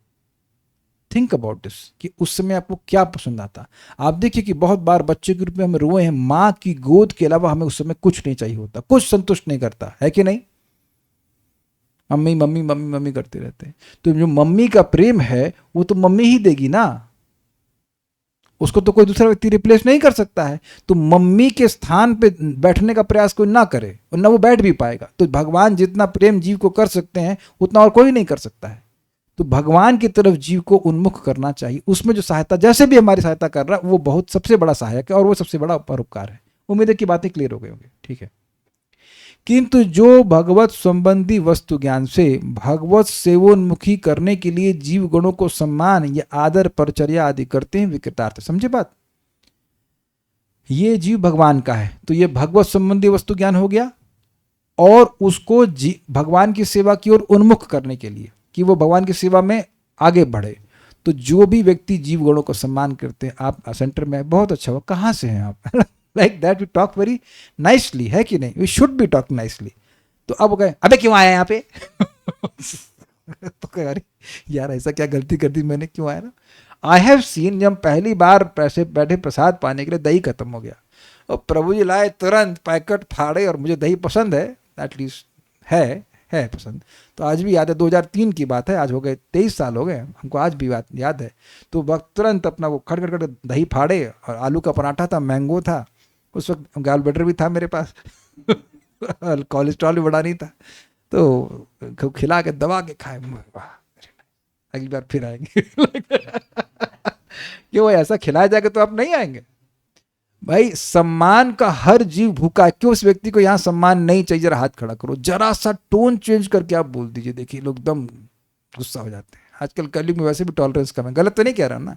A: think about this कि उस समय आपको क्या पसंद आता। आप देखिए कि बहुत बार बच्चे के रूप में हम रोए हैं, माँ की गोद के अलावा हमें उस समय कुछ नहीं चाहिए होता, कुछ संतुष्ट नहीं करता है कि नहीं। मम्मी मम्मी मम्मी मम्मी करते रहते हैं। तो जो मम्मी का प्रेम है वो तो मम्मी ही देगी ना, उसको तो कोई दूसरा व्यक्ति रिप्लेस नहीं कर सकता है। तो मम्मी के स्थान पे बैठने का प्रयास कोई ना करे और ना वो बैठ भी पाएगा। तो भगवान जितना प्रेम जीव को कर सकते हैं उतना और कोई नहीं कर सकता है। तो भगवान की तरफ जीव को उन्मुख करना चाहिए। उसमें जो सहायता जैसे भी हमारी सहायता कर रहा है वो बहुत सबसे बड़ा सहायक है और वो सबसे बड़ा परोपकार है। उम्मीद है कि बातें क्लियर हो गई होंगी। ठीक है। किंतु जो भगवत संबंधी वस्तु ज्ञान से भगवत सेवोन्मुखी करने के लिए जीव गणों को सम्मान या आदर परिचर्या आदि करते हैं, विकृतार्थ। समझे बात? ये जीव भगवान का है, तो ये भगवत संबंधी वस्तु ज्ञान हो गया, और उसको भगवान की सेवा की ओर उन्मुख करने के लिए कि वो भगवान की सेवा में आगे बढ़े। तो जो भी व्यक्ति जीव गणों को सम्मान करते हैं, आप सेंटर में बहुत अच्छा हुआ, कहाँ से हैं आप? Like that we talk very nicely, है कि नहीं? We should be talk nicely. तो अब गए, अबे क्यों आया यहाँ पे? तो कह अरे यार ऐसा क्या गलती कर दी मैंने, क्यों आया ना? आई हैव सीन, जब पहली बार पैसे बैठे प्रसाद पाने के लिए, दही खत्म हो गया और प्रभु जी लाए तुरंत पैकेट फाड़े, और मुझे दही पसंद है, एटलीस्ट है पसंद। तो आज भी याद है, 2003 की बात है, आज हो गए 23 साल हो गए, हमको आज भी बात याद है। तो वक्त तुरंत अपना वो खड़ खड़ दही फाड़े, और आलू का पराठा था, मैंगो था, उस वक्त गाल बटर भी था मेरे पास, कोलेस्ट्रॉल भी बढ़ा नहीं था, तो खिला के दबा के खाए, अगली बार फिर आएंगे। क्यों ऐसा खिलाया जाएगा तो आप नहीं आएंगे? भाई सम्मान का हर जीव भूखा है, क्यों उस व्यक्ति को यहाँ सम्मान नहीं चाहिए? जरा हाथ खड़ा करो, जरा सा टोन चेंज करके आप बोल दीजिए, देखिए लोग एकदम गुस्सा हो जाते हैं। आजकल कलयुग में वैसे भी टॉलरेंस कम है, गलत तो नहीं कह रहा ना,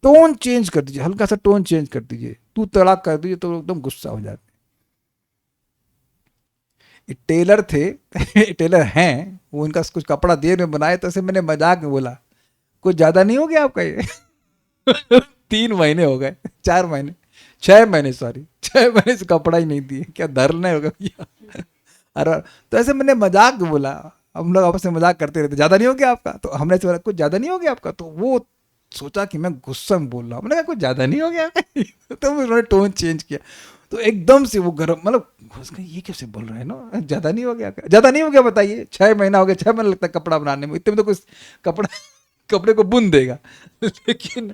A: टोन चेंज कर दीजिए, हल्का सा टोन चेंज कर दीजिए, तू तड़ाक कर दीजिए तो एकदम गुस्सा हो जाते हैं। टेलर थे, टेलर हैं, वो इनका कुछ कपड़ा देर में बनाए, तो ऐसे मैंने मजाक में बोला, कुछ ज्यादा नहीं हो गया आपका ये? 3 महीने हो गए, 4 महीने, 6 महीने, सॉरी 6 महीने से कपड़ा ही नहीं दिए, क्या धरना होगा भैया? अरे तो ऐसे मैंने मजाक में बोला, हम लोग आपस में मजाक करते रहते, ज्यादा नहीं हो गया आपका? तो हमने बोला कुछ ज्यादा नहीं हो गया आपका, तो वो सोचा कि मैं गुस्सा में बोल रहा हूँ, मैंने कहा कुछ ज्यादा नहीं हो गया। तो उन्होंने टोन चेंज किया, तो एकदम से वो गर्म, मतलब ये कैसे बोल रहे हैं ना, ज्यादा नहीं हो गया? ज्यादा नहीं हो गया बताइए, 6 महीना हो गया, 6 महीना लगता है कपड़ा बनाने में, इतने में तो कुछ कपड़े को बुन देगा। लेकिन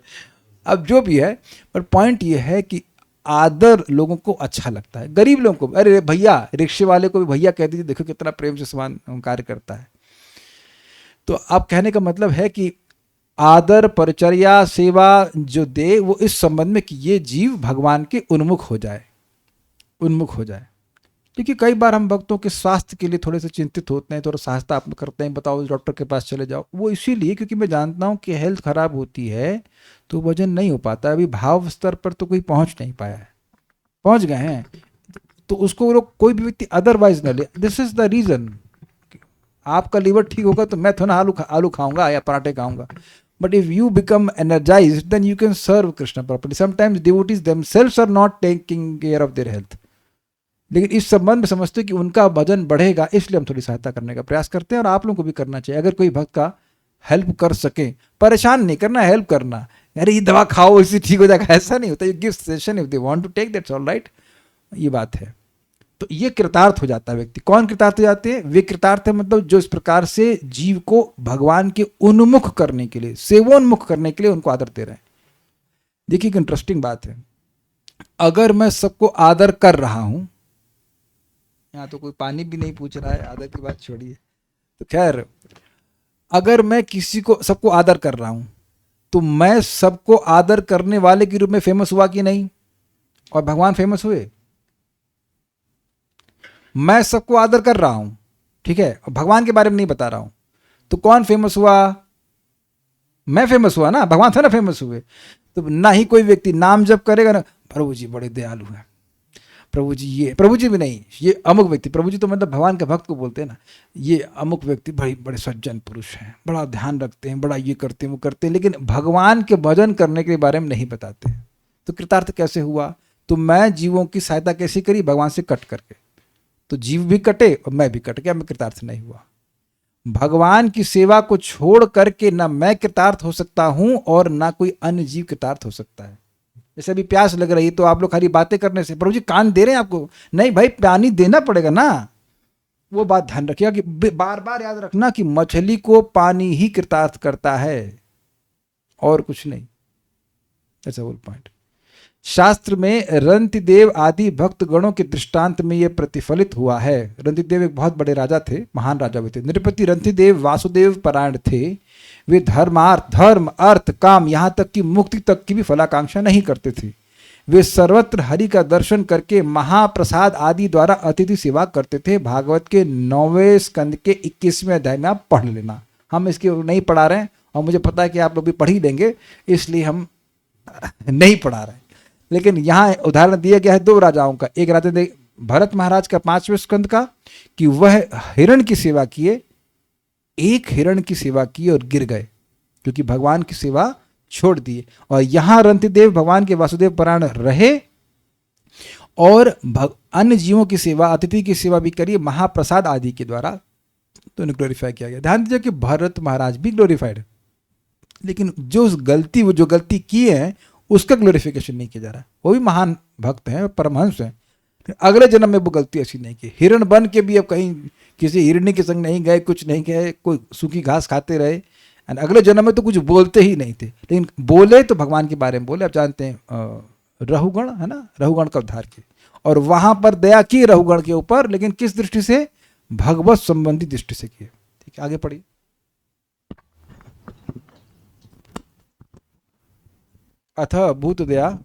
A: अब जो भी है, पर पॉइंट ये है कि आदर लोगों को अच्छा लगता है, गरीब लोगों को, अरे भैया, रिक्शे वाले को भी भैया कह दीजिए, देखो कितना प्रेम से समान कार्य करता है। तो आप कहने का मतलब है कि आदर, परिचर्या, सेवा जो दे, वो इस संबंध में कि ये जीव भगवान के उन्मुख हो जाए, उन्मुख हो जाए। क्योंकि कई बार हम भक्तों के स्वास्थ्य के लिए थोड़े से चिंतित होते हैं, थोड़ा सहायता आप करते हैं, बताओ डॉक्टर के पास चले जाओ, वो इसीलिए क्योंकि मैं जानता हूँ कि हेल्थ खराब होती है तो वजन नहीं हो पाता, अभी भाव स्तर पर तो कोई पहुंच नहीं पाया है, पहुंच गए हैं तो उसको लोग, कोई भी व्यक्ति अदरवाइज न ले। This is the reason. आपका लीवर ठीक होगा तो मैं थोड़ा आलू खाऊंगा या पराठे खाऊंगा, but if you become energized then you can serve Krishna properly. Sometimes devotees themselves are not taking care of their health, लेकिन इस संबंध में समझते कि उनका वजन बढ़ेगा, इसलिए हम थोड़ी सहायता करने का प्रयास करते हैं, और आप लोगों को भी करना चाहिए। अगर कोई भक्त का हेल्प कर सके, परेशान नहीं करना, हेल्प करना, अरे ये दवा खाओ इससे ठीक हो जाएगा, ऐसा नहीं होता। You give suggestion, if they want to take that's all right, ये बात है। तो ये कृतार्थ हो जाता है व्यक्ति। कौन कृतार्थ हो जाते हैं? वे कृतार्थ है मतलब जो इस प्रकार से जीव को भगवान के उन्मुख करने के लिए, सेवोन्मुख करने के लिए उनको आदर दे रहे हैं। देखिए एक इंटरेस्टिंग बात है, अगर मैं सबको आदर कर रहा हूं, यहाँ तो कोई पानी भी नहीं पूछ रहा है, आदर की बात छोड़िए, तो खैर अगर मैं किसी को, सबको आदर कर रहा हूं, तो मैं सबको आदर करने वाले के रूप में फेमस हुआ कि नहीं? और भगवान फेमस हुए? मैं सबको आदर कर रहा हूं, ठीक है, और भगवान के बारे में नहीं बता रहा हूं, तो कौन फेमस हुआ? मैं फेमस हुआ ना, भगवान था ना फेमस हुए। तो ना ही कोई व्यक्ति नाम जप करेगा ना, प्रभु जी बड़े दयालु हैं, प्रभु जी ये, प्रभु जी भी नहीं, ये अमुक व्यक्ति, प्रभु जी तो मतलब भगवान के भक्त को बोलते हैं ना, ये अमुक व्यक्ति भाई बड़े सज्जन पुरुष हैं, बड़ा ध्यान रखते हैं, बड़ा ये करते हैं वो करते हैं, लेकिन भगवान के भजन करने के बारे में नहीं बताते हैं। तो कृतार्थ कैसे हुआ? तो मैं जीवों की सहायता कैसे करी? भगवान से कट करके, तो जीव भी कटे और मैं भी कट गया, मैं कृतार्थ नहीं हुआ। भगवान की सेवा को छोड़ करके ना मैं कृतार्थ हो सकता हूं और ना कोई अन्य जीव कृतार्थ हो सकता है। जैसे अभी प्यास लग रही है तो आप लोग खाली बातें करने से, प्रभु जी कान दे रहे हैं आपको, नहीं भाई पानी देना पड़ेगा ना। वो बात ध्यान रखिएगा कि बार बार याद रखना कि मछली को पानी ही कृतार्थ करता है और कुछ नहीं। ऐसा बोल पॉइंट। शास्त्र में रंतिदेव आदि भक्त गणों के दृष्टांत में यह प्रतिफलित हुआ है। रंतिदेव एक बहुत बड़े राजा थे, महान राजा भी थे। नृपति रंतिदेव वासुदेव परायण थे। वे धर्म अर्थ काम यहाँ तक कि मुक्ति तक की भी फलाकांक्षा नहीं करते थे। वे सर्वत्र हरि का दर्शन करके महाप्रसाद आदि द्वारा अतिथि सेवा करते थे। भागवत के 9वें स्कंद के 21वें अध्याय में आप पढ़ लेना, हम इसके नहीं पढ़ा रहे हैं और मुझे पता है कि आप लोग भी पढ़ ही देंगे, इसलिए हम नहीं पढ़ा रहे हैं। लेकिन यहाँ उदाहरण दिया गया है दो राजाओं का। एक राजा भरत महाराज का 5वें स्कंद का कि वह हिरण की सेवा किए, एक हिरण की सेवा की और गिर गए क्योंकि भगवान की सेवा छोड़ दिए। और यहाँ रंतिदेव भगवान के वासुदेव परायण रहे और अन्य जीवों की सेवा, अतिथि की सेवा भी करिए महाप्रसाद आदि के द्वारा, तो उन्हें ग्लोरीफाई किया गया। ध्यान दीजिए कि भरत महाराज भी ग्लोरीफाइड है, लेकिन जो गलती किए हैं उसका ग्लोरिफिकेशन नहीं किया जा रहा। वो भी महान भक्त हैं, परमहंस हैं, अगले जन्म में वो गलती ऐसी नहीं की। हिरण बन के भी अब कहीं किसी हिरणी के संग नहीं गए, कुछ नहीं गए, कोई सूखी घास खाते रहे, एंड अगले जन्म में तो कुछ बोलते ही नहीं थे, लेकिन बोले तो भगवान के बारे में बोले। आप जानते हैं रहुगण है ना, रहुगण का उद्धार किए और वहां पर दया की रहुगण के ऊपर, लेकिन किस दृष्टि से? भगवत संबंधी दृष्टि से किए। ठीक है, आगे पढ़िए। अतः भूत दया,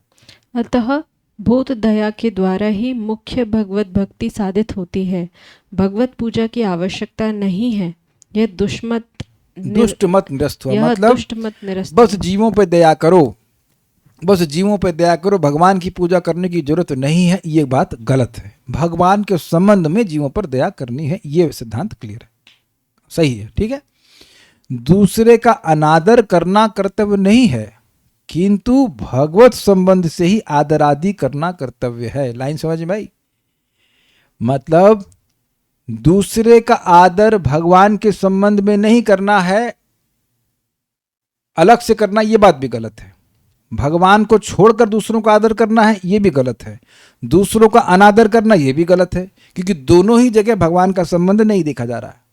B: अतः भूत दया के द्वारा ही मुख्य भगवत भक्ति साधित होती है। भगवत पूजा की आवश्यकता नहीं है। यह दुष्ट मत
A: निरस्त हुआ, मतलब
B: दुष्ट मत निरस्त।
A: बस जीवों पे दया करो, बस जीवों पे दया करो, भगवान की पूजा करने की जरूरत नहीं है, ये बात गलत है। भगवान के संबंध में जीवों पर दया करनी है, ये सिद्धांत क्लियर है, सही है। ठीक है, दूसरे का अनादर करना कर्तव्य नहीं है, किंतु भगवत संबंध से ही आदर आदि करना कर्तव्य है। लाइन समझ में आई? मतलब दूसरे का आदर भगवान के संबंध में नहीं करना है, अलग से करना, यह बात भी गलत है। भगवान को छोड़कर दूसरों का आदर करना है, यह भी गलत है। दूसरों का अनादर करना, यह भी गलत है, क्योंकि दोनों ही जगह भगवान का संबंध नहीं देखा जा रहा है।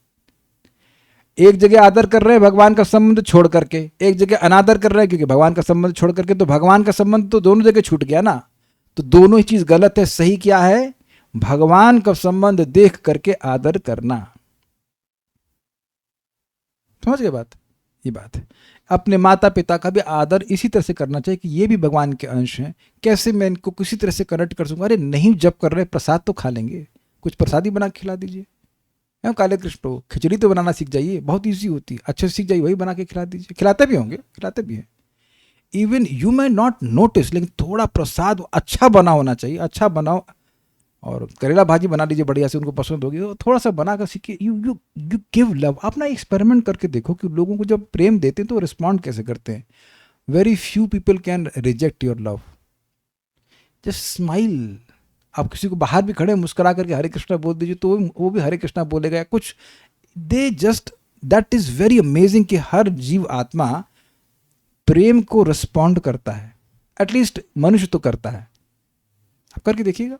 A: एक जगह आदर कर रहे हैं भगवान का संबंध छोड़ करके, एक जगह अनादर कर रहे हैं क्योंकि भगवान का संबंध छोड़ करके, तो भगवान का संबंध तो दोनों जगह छूट गया ना। तो दोनों ही चीज गलत है। सही क्या है? भगवान का संबंध देख करके आदर करना। समझ गए बात? ये बात है। अपने माता पिता का भी आदर इसी तरह से करना चाहिए कि ये भी भगवान के अंश हैं। कैसे मैं इनको किसी तरह से कनेक्ट कर सकूंगा? अरे नहीं, जब कर रहे प्रसाद तो खा लेंगे, कुछ प्रसादी बना के खिला दीजिए। काले कृष्ण खिचड़ी तो बनाना सीख जाइए, बहुत ईजी होती है, अच्छे से सीख जाइए, वही बना के खिला दीजिए। खिलाते भी होंगे, खिलाते भी हैं। Even you may not notice, लेकिन थोड़ा प्रसाद अच्छा बना होना चाहिए। अच्छा बनाओ, और करेला भाजी बना लीजिए बढ़िया से, उनको पसंद होगी, तो थोड़ा सा बना कर सीखिए। You you you give love. आप ना एक्सपेरिमेंट करके देखो कि लोगों को जब प्रेम देते हैं तो रिस्पॉन्ड कैसे करते हैं। Very few people can reject your love. Just smile. आप किसी को बाहर भी खड़े मुस्कुरा करके हरे कृष्णा बोल दीजिए तो वो भी हरे कृष्णा बोलेगा या कुछ। They just, that is very amazing कि हर जीव आत्मा प्रेम को रिस्पॉन्ड करता है। एटलीस्ट मनुष्य तो करता है। आप करके देखिएगा।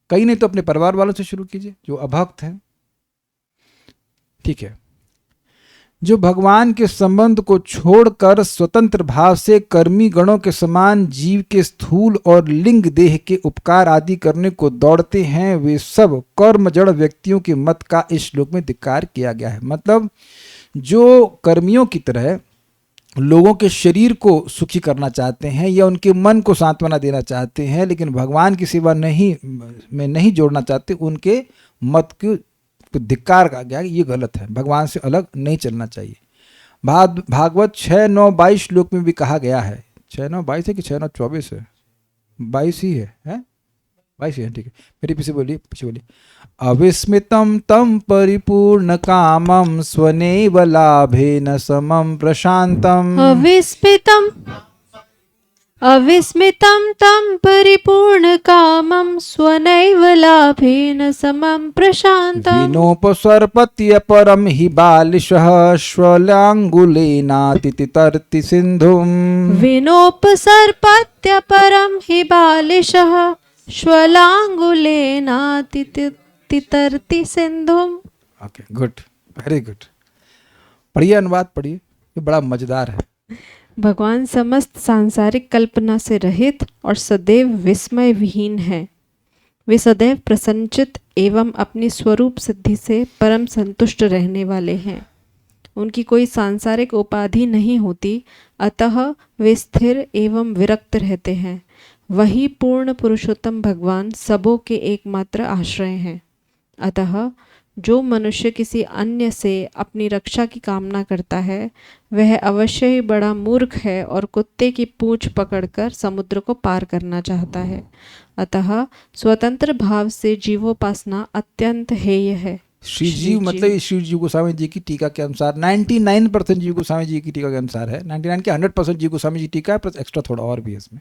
A: कहीं नहीं तो अपने परिवार वालों से शुरू कीजिए जो अभक्त हैं। ठीक है, जो भगवान के संबंध को छोड़कर स्वतंत्र भाव से कर्मी गणों के समान जीव के स्थूल और लिंग देह के उपकार आदि करने को दौड़ते हैं, वे सब कर्म जड़ व्यक्तियों के मत का इस श्लोक में धिक्कार किया गया है। मतलब जो कर्मियों की तरह लोगों के शरीर को सुखी करना चाहते हैं या उनके मन को सांत्वना देना चाहते हैं, लेकिन भगवान की सेवा नहीं जोड़ना चाहते, उनके मत को धिक्कार का गया। ये गलत है, भगवान से अलग नहीं चलना चाहिए। भागवत 6:9-22 श्लोक में भी कहा गया है। 6:9-22 है कि 6:9-24 है? 22 ही है, 22 ही है। ठीक है, मेरे पीछे बोलिए। अविस्मितं तं परिपूर्ण कामं स्वनेव लाभेन समं प्रशान्तम्।
B: अविस्मितं तं परिपूर्ण कामं स्वनैव लाभेन समं प्रशान्तम्।
A: विनोपसर्पत्य परम हि बालिशः श्वलाङ्गुलेनातितर्ति सिन्धुम्।
B: विनोपसर्पत्य परम हि बालिशः श्वलाङ्गुलेनातितर्ति सिन्धुम्।
A: Okay, good, very good. पढ़िए, अनुवाद पढ़िए, ये बड़ा मजेदार है।
B: भगवान समस्त सांसारिक कल्पना से रहित और सदैव विस्मय विहीन है। वे सदैव प्रसन्नचित एवं अपनी स्वरूप सिद्धि से परम संतुष्ट रहने वाले हैं। उनकी कोई सांसारिक उपाधि नहीं होती, अतः वे स्थिर एवं विरक्त रहते हैं। वही पूर्ण पुरुषोत्तम भगवान सबों के एकमात्र आश्रय हैं। अतः जो मनुष्य किसी अन्य से अपनी रक्षा की कामना करता है वह अवश्य ही बड़ा मूर्ख है और कुत्ते की पूंछ पकड़कर समुद्र को पार करना चाहता है। अतः स्वतंत्र भाव से जीवोपासना अत्यंत हेय है।
A: श्री जीव मतलब ये श्री जीव गोस्वामी जी की टीका के अनुसार 99% जीव गोस्वामी जी की टीका के अनुसार है, 99 के 100% जीव गोस्वामी जी टीका है, प्लस एक्स्ट्रा थोड़ा और भी है इसमें।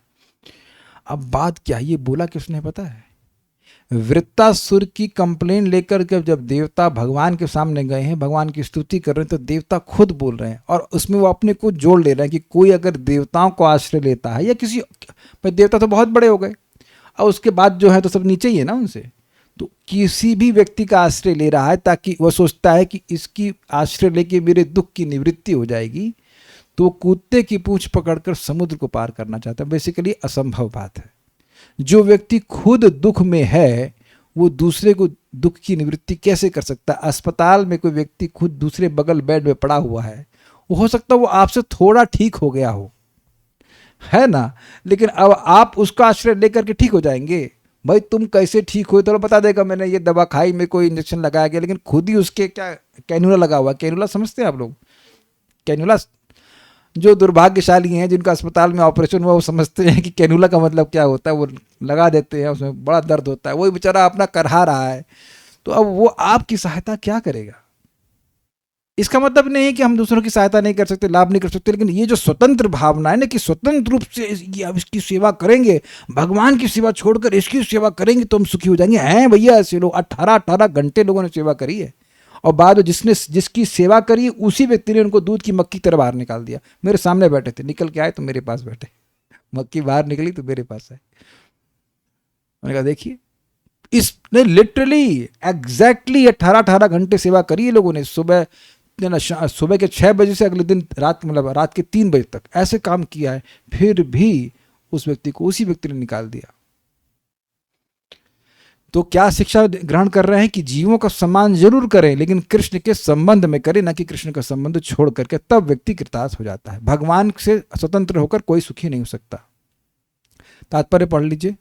A: अब बात क्या, ये बोला किसने पता है? वृत्तासुर की कंप्लेन लेकर के जब देवता भगवान के सामने गए हैं, भगवान की स्तुति कर रहे हैं, तो देवता खुद बोल रहे हैं और उसमें वो अपने को जोड़ ले रहे हैं कि कोई अगर देवताओं को आश्रय लेता है या किसी, पर देवता तो बहुत बड़े हो गए और उसके बाद जो है तो सब नीचे ही है ना उनसे, तो किसी भी व्यक्ति का आश्रय ले रहा है ताकि वह सोचता है कि इसकी आश्रय लेके मेरे दुख की निवृत्ति हो जाएगी, तो कुत्ते की पूंछ पकड़कर समुद्र को पार करना चाहता है। बेसिकली असंभव बात है। जो व्यक्ति खुद दुख में है वो दूसरे को दुख की निवृत्ति कैसे कर सकता है? अस्पताल में कोई व्यक्ति खुद दूसरे बगल बेड में पड़ा हुआ है, वो हो सकता है वो आपसे थोड़ा ठीक हो गया हो, है ना, लेकिन अब आप उसका आश्रय लेकर के ठीक हो जाएंगे? भाई तुम कैसे ठीक हो, तो बता देगा मैंने ये दवा खाई, मेरे को इंजेक्शन लगाया गया, लेकिन खुद ही उसके क्या कैनुला लगा हुआ। कैनुला समझते हैं आप लोग? कैनुला, जो दुर्भाग्यशाली हैं जिनका अस्पताल में ऑपरेशन हुआ वो समझते हैं कि कैनुला का मतलब क्या होता है। वो लगा देते हैं, उसमें बड़ा दर्द होता है, वही बेचारा अपना करहा रहा है, तो अब वो आपकी सहायता क्या करेगा? इसका मतलब नहीं है कि हम दूसरों की सहायता नहीं कर सकते, लाभ नहीं कर सकते, लेकिन ये जो स्वतंत्र भावना है ना कि स्वतंत्र रूप से अब इसकी सेवा करेंगे, भगवान की सेवा छोड़कर इसकी सेवा करेंगे तो हम सुखी हो जाएंगे। हैं भैया, ऐसे लोग 18 घंटे लोगों ने सेवा करी है और बाद में जिसकी सेवा करी उसी व्यक्ति ने उनको दूध की मक्की तरह बाहर निकाल दिया। मेरे सामने बैठे थे, निकल के आए तो मेरे पास बैठे, मक्की बाहर निकली तो मेरे पास आए। मैंने कहा देखिए, इसने लिटरली एग्जैक्टली 18 घंटे सेवा करी है लोगों ने। सुबह के 6 बजे से अगले दिन रात के 3 बजे तक ऐसे काम किया है, फिर भी उस व्यक्ति को उसी व्यक्ति ने निकाल दिया। तो क्या शिक्षा ग्रहण कर रहे हैं कि जीवों का सम्मान जरूर करें, लेकिन कृष्ण के संबंध में करें, ना कि कृष्ण का संबंध छोड़ करके, तब व्यक्ति कृतार्थ हो जाता है। भगवान से स्वतंत्र होकर कोई सुखी नहीं हो सकता। तात्पर्य पढ़ लीजिए।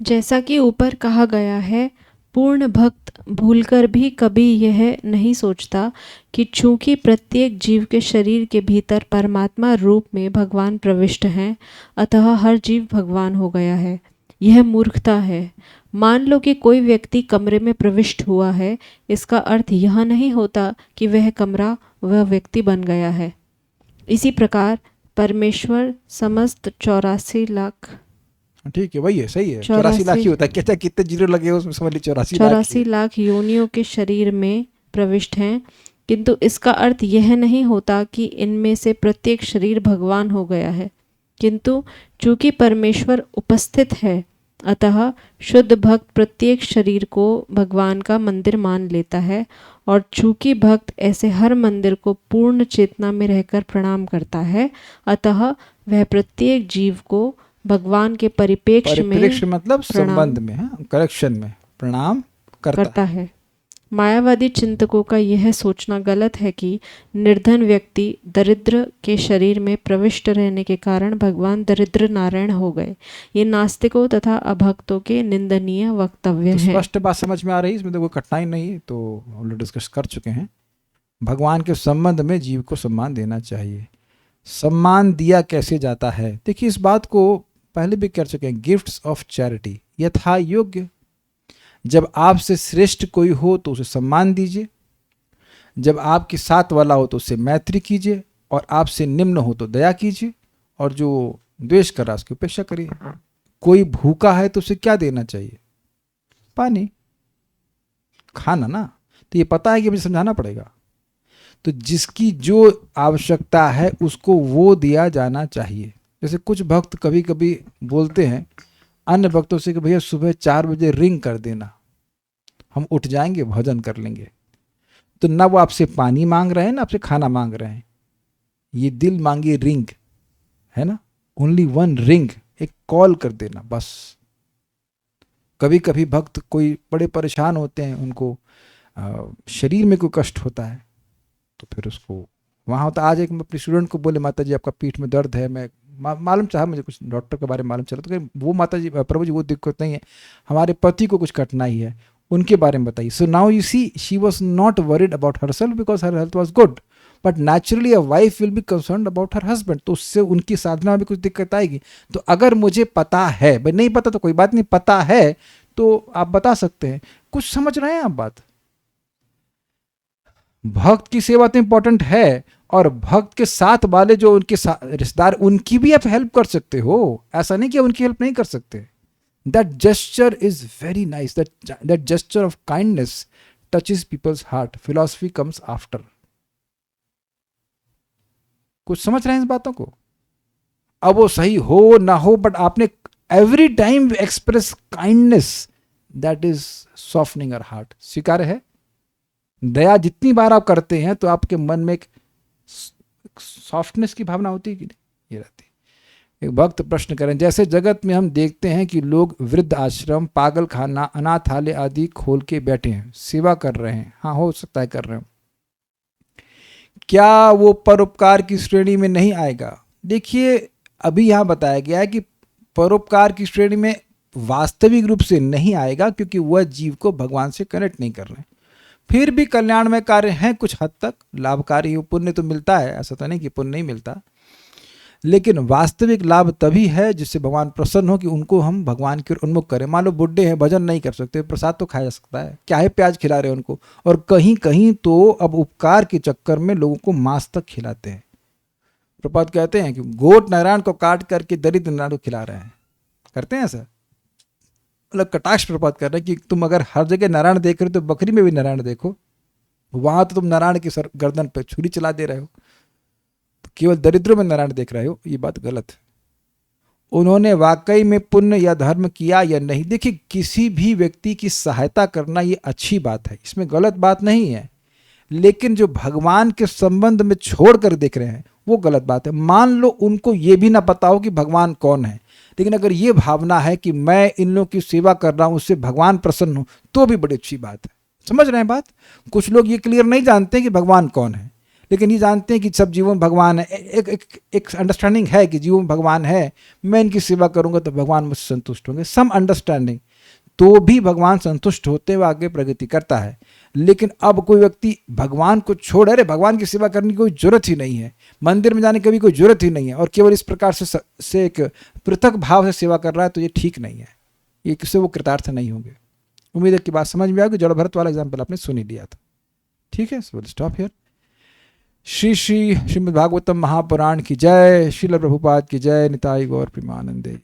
B: जैसा कि ऊपर कहा गया है, पूर्ण भक्त भूलकर भी कभी यह नहीं सोचता कि चूंकि प्रत्येक जीव के शरीर के भीतर परमात्मा रूप में भगवान प्रविष्ट हैं, अतः हर जीव भगवान हो गया है। यह मूर्खता है। मान लो कि कोई व्यक्ति कमरे में प्रविष्ट हुआ है, इसका अर्थ यह नहीं होता कि वह कमरा वह व्यक्ति बन गया है। इसी प्रकार परमेश्वर समस्त 84 लाख,
A: ठीक है, वही है, सही है, 84 लाख ही होता है। कहता कितने जीरो लगे उसमें, समझ ली 84
B: लाख योनियों के शरीर में प्रविष्ट हैं, किंतु इसका अर्थ यह नहीं होता कि इनमें से प्रत्येक शरीर भगवान हो गया है। किंतु चूंकि परमेश्वर उपस्थित है, अतः शुद्ध भक्त प्रत्येक शरीर को भगवान का मंदिर मान लेता है, और चूंकि भक्त ऐसे हर मंदिर को पूर्ण चेतना में रहकर प्रणाम करता है, अतः वह प्रत्येक जीव को भगवान के परिप्रेक्ष्य
A: मतलब संबंध में, करेक्शन में प्रणाम करता है।
B: मायावादी चिंतकों का यह सोचना गलत है कि निर्धन व्यक्ति दरिद्र के शरीर में प्रविष्ट रहने के कारण भगवान दरिद्र नारायण हो गए। ये नास्तिकों तथा अभक्तों के निंदनीय वक्तव्य हैं।
A: स्पष्ट बात समझ में आ रही है, इसमें तो कोई कठिनाई नहीं है, तो हम लोग डिस्कस कर चुके हैं। भगवान के संबंध में जीव को सम्मान देना चाहिए। सम्मान दिया कैसे जाता है? देखिए, इस बात को पहले भी कर चुके हैं। गिफ्ट्स ऑफ चैरिटी यथा योग्य। जब आपसे श्रेष्ठ कोई हो तो उसे सम्मान दीजिए, जब आपके साथ वाला हो तो उससे मैत्री कीजिए, और आपसे निम्न हो तो दया कीजिए, और जो द्वेष कर रहा है उसकी उपेक्षा करिए। कोई भूखा है तो उसे क्या देना चाहिए? पानी, खाना ना। तो ये पता है कि मुझे समझाना पड़ेगा। तो जिसकी जो आवश्यकता है उसको वो दिया जाना चाहिए। जैसे कुछ भक्त कभी कभी बोलते हैं अन्य भक्तों से कि भैया सुबह 4 बजे रिंग कर देना, हम उठ जाएंगे, भजन कर लेंगे। तो ना वो आपसे पानी मांग रहे हैं ना आपसे खाना मांग रहे हैं, ये दिल मांगी रिंग है ना, ओनली 1 रिंग, एक कॉल कर देना बस। कभी कभी भक्त कोई बड़े परेशान होते हैं, उनको शरीर में कोई कष्ट होता है, तो फिर उसको वहाँ होता। आज एक अपने स्टूडेंट को बोले, माता जी आपका पीठ में दर्द है, मैं मालूम चाहा, मुझे कुछ डॉक्टर के बारे में मालूम चला, तो वो माता जी, प्रभु जी वो दिक्कत नहीं है, हमारे पति को कुछ कठिनाई है, उनके बारे में बताइए. So now you see she was not worried about her self because her health was good, but naturally a wife will be concern about her husband. तो उससे उनकी साधना में भी कुछ दिक्कत आएगी. तो अगर मुझे पता है, भाई नहीं पता तो कोई बात नहीं, पता है तो आप बता सकते हैं. कुछ समझ रहे हैं आप बात? भक्त की सेवा तो इंपॉर्टेंट है, और भक्त के साथ वाले जो उनके रिश्तेदार, उनकी भी आप हेल्प कर सकते हो. ऐसा नहीं कि उनकी हेल्प नहीं कर सकते. That gesture is very nice. That gesture of kindness touches people's heart. Philosophy comes after. कुछ समझ रहे हैं इस बातों को? अब वो सही हो ना हो, बट आपने every time express kindness, that is softening our heart. स्वीकार है? दया जितनी बार आप करते हैं तो आपके मन में एक सॉफ्टनेस की भावना होती है कि नहीं? ये रहती है. एक भक्त प्रश्न करें, जैसे जगत में हम देखते हैं कि लोग वृद्ध आश्रम, पागल खाना, अनाथालय आदि खोल के बैठे हैं, सेवा कर रहे हैं. हाँ, हो सकता है कर रहे हो. क्या वो परोपकार की श्रेणी में नहीं आएगा? देखिए, अभी यहाँ बताया गया है कि परोपकार की श्रेणी में वास्तविक रूप से नहीं आएगा, क्योंकि वह जीव को भगवान से कनेक्ट नहीं कर रहे हैं. फिर भी कल्याणमय कार्य हैं कुछ हद तक, लाभकारी. पुण्य तो मिलता है, ऐसा तो नहीं कि पुण्य नहीं मिलता, लेकिन वास्तविक लाभ तभी है जिससे भगवान प्रसन्न हो कि उनको हम भगवान की ओर उन्मुख करें. मान लो बुढ़े हैं, भजन नहीं कर सकते, प्रसाद तो खाया जा सकता है, क्या है प्याज खिला रहे हैं उनको. और कहीं कहीं तो अब उपकार के चक्कर में लोगों को मांस तक खिलाते हैं. प्रपात कहते हैं कि गोट नारायण को काट करके दरिद्र नारायण को खिला रहे हैं. करते हैं ऐसा? मतलब कटाक्ष प्रपात कर रहे हैं कि तुम अगर हर जगह नारायण देख रहे हो तो बकरी में भी नारायण देखो. वहां तो तुम नारायण की सर गर्दन पर छुरी चला दे रहे हो, केवल दरिद्रों में नारायण देख रहे हो. ये बात गलत है. उन्होंने वाकई में पुण्य या धर्म किया या नहीं. देखिए, किसी भी व्यक्ति की सहायता करना ये अच्छी बात है, इसमें गलत बात नहीं है, लेकिन जो भगवान के संबंध में छोड़ कर देख रहे हैं वो गलत बात है. मान लो उनको ये भी ना पता हो कि भगवान कौन है, लेकिन अगर ये भावना है कि मैं इन लोगों की सेवा कर रहा हूं, उससे भगवान प्रसन्न हो, तो भी बड़ी अच्छी बात है. समझ रहे हैं बात? कुछ लोग ये क्लियर नहीं जानते कि भगवान कौन है, लेकिन ये जानते हैं कि सब जीवों में भगवान है. एक अंडरस्टैंडिंग है कि जीवों में भगवान है, मैं इनकी सेवा करूंगा तो भगवान मुझसे संतुष्ट होंगे. Some understanding. तो भी भगवान संतुष्ट होते हुए आगे प्रगति करता है. लेकिन अब कोई व्यक्ति भगवान को छोड़, अरे भगवान की सेवा करने की कोई जरूरत ही नहीं है, मंदिर में जाने की भी कोई जरूरत ही नहीं है, और केवल इस प्रकार से एक पृथक भाव से सेवा कर रहा है, तो ये ठीक नहीं है. ये किससे वो कृतार्थ नहीं होंगे. उम्मीद है कि बात समझ में आएगी. जड़ भरत वाला एग्जाम्पल आपने सुन ही लिया था. ठीक है, so stop here. Shrimad Bhagavatam Mahapurana की जय. श्रील प्रभुपाद की जय. निताई गौर प्रेमानंदे.